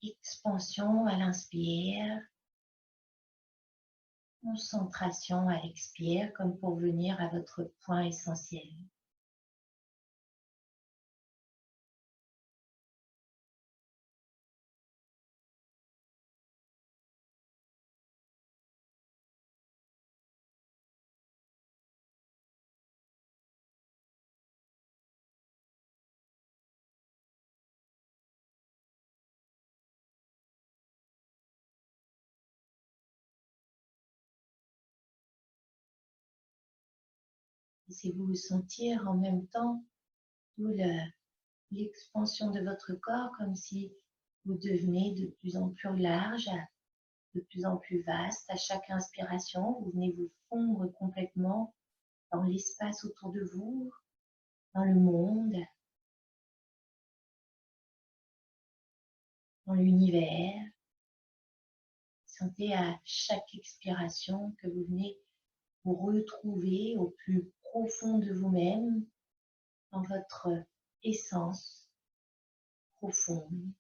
Expansion à l'inspire, concentration à l'expire, comme pour venir à votre point essentiel. Laissez-vous sentir en même temps tout l'expansion de votre corps, comme si vous devenez de plus en plus large, de plus en plus vaste. À chaque inspiration, vous venez vous fondre complètement dans l'espace autour de vous, dans le monde, dans l'univers. Sentez à chaque expiration que vous venez vous retrouver au plus profond de vous-même, dans votre essence profonde.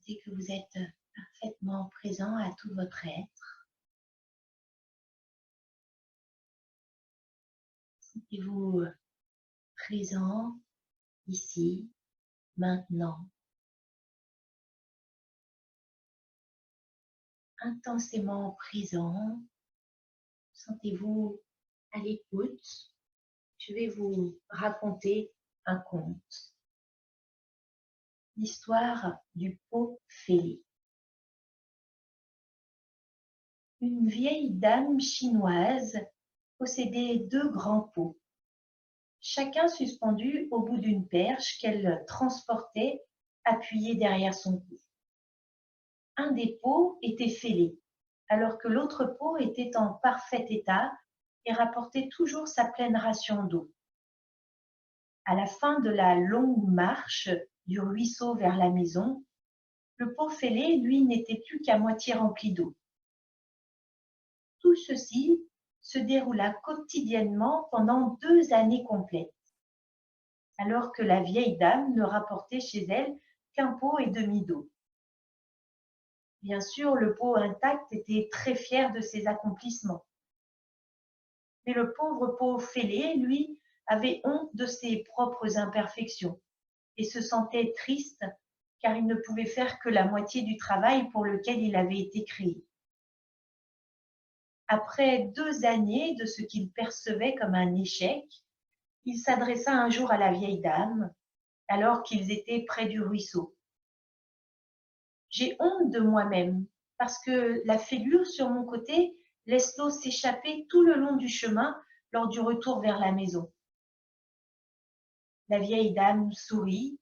Sentez que vous êtes parfaitement présent à tout votre être. Sentez-vous présent ici, maintenant, intensément présent. Sentez-vous à l'écoute. Je vais vous raconter un conte. L'histoire du pot fêlé. Une vieille dame chinoise possédait 2 grands pots, chacun suspendu au bout d'une perche qu'elle transportait appuyée derrière son cou. Un des pots était fêlé, alors que l'autre pot était en parfait état et rapportait toujours sa pleine ration d'eau. À la fin de la longue marche du ruisseau vers la maison, le pot fêlé, lui, n'était plus qu'à moitié rempli d'eau. Tout ceci se déroula quotidiennement pendant 2 années complètes, alors que la vieille dame ne rapportait chez elle qu'un pot et demi d'eau. Bien sûr, le pot intact était très fier de ses accomplissements. Mais le pauvre pot fêlé, lui, avait honte de ses propres imperfections et se sentait triste car il ne pouvait faire que la moitié du travail pour lequel il avait été créé. Après 2 années de ce qu'il percevait comme un échec, il s'adressa un jour à la vieille dame, alors qu'ils étaient près du ruisseau. « J'ai honte de moi-même, parce que la fêlure sur mon côté laisse l'eau s'échapper tout le long du chemin lors du retour vers la maison. » La vieille dame sourit.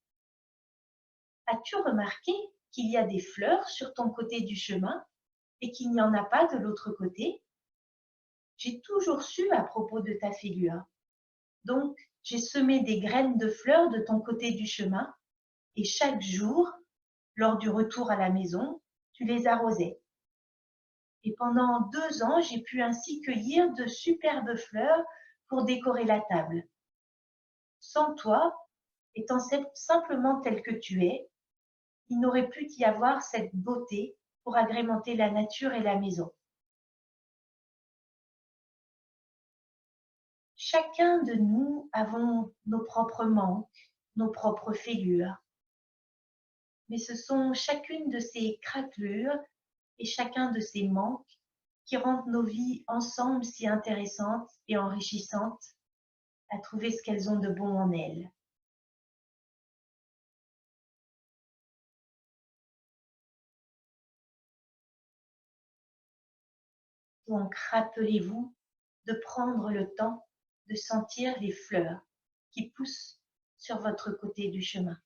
« As-tu remarqué qu'il y a des fleurs sur ton côté du chemin et qu'il n'y en a pas de l'autre côté ? J'ai toujours su à propos de ta fêlure. Donc, j'ai semé des graines de fleurs de ton côté du chemin et chaque jour, lors du retour à la maison, tu les arrosais. Et pendant 2 ans, j'ai pu ainsi cueillir de superbes fleurs pour décorer la table. Sans toi, étant simplement tel que tu es, il n'aurait pu y avoir cette beauté pour agrémenter la nature et la maison. Chacun de nous avons nos propres manques, nos propres fêlures. Mais ce sont chacune de ces craquelures et chacun de ces manques qui rendent nos vies ensemble si intéressantes et enrichissantes à trouver ce qu'elles ont de bon en elles. Donc, rappelez-vous de prendre le temps de sentir les fleurs qui poussent sur votre côté du chemin.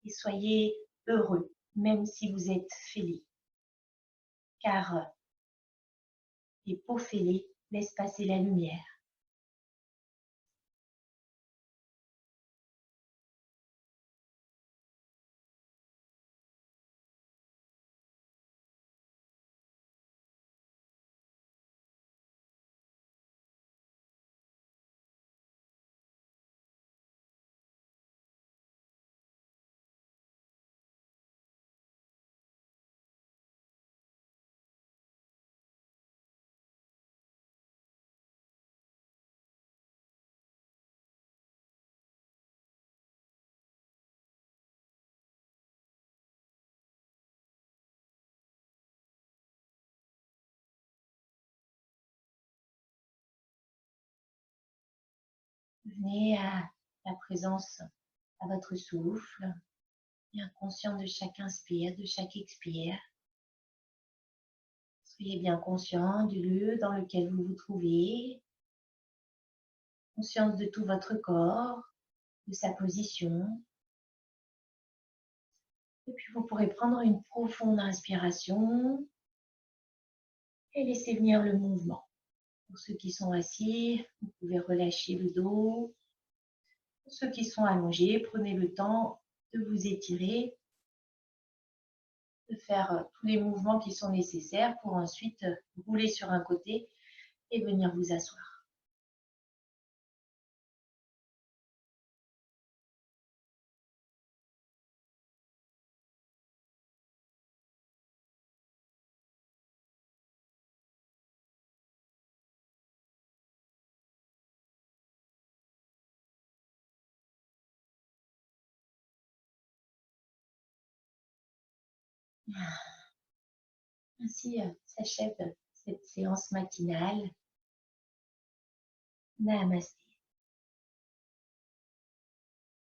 Et soyez heureux, même si vous êtes fêlé, car les pots fêlés laissent passer la lumière. Venez à la présence, à votre souffle, bien conscient de chaque inspire, de chaque expire. Soyez bien conscient du lieu dans lequel vous vous trouvez, conscience de tout votre corps, de sa position. Et puis vous pourrez prendre une profonde inspiration et laisser venir le mouvement. Pour ceux qui sont assis, vous pouvez relâcher le dos. Pour ceux qui sont allongés, prenez le temps de vous étirer, de faire tous les mouvements qui sont nécessaires pour ensuite rouler sur un côté et venir vous asseoir. Ainsi s'achève cette séance matinale. Namasté.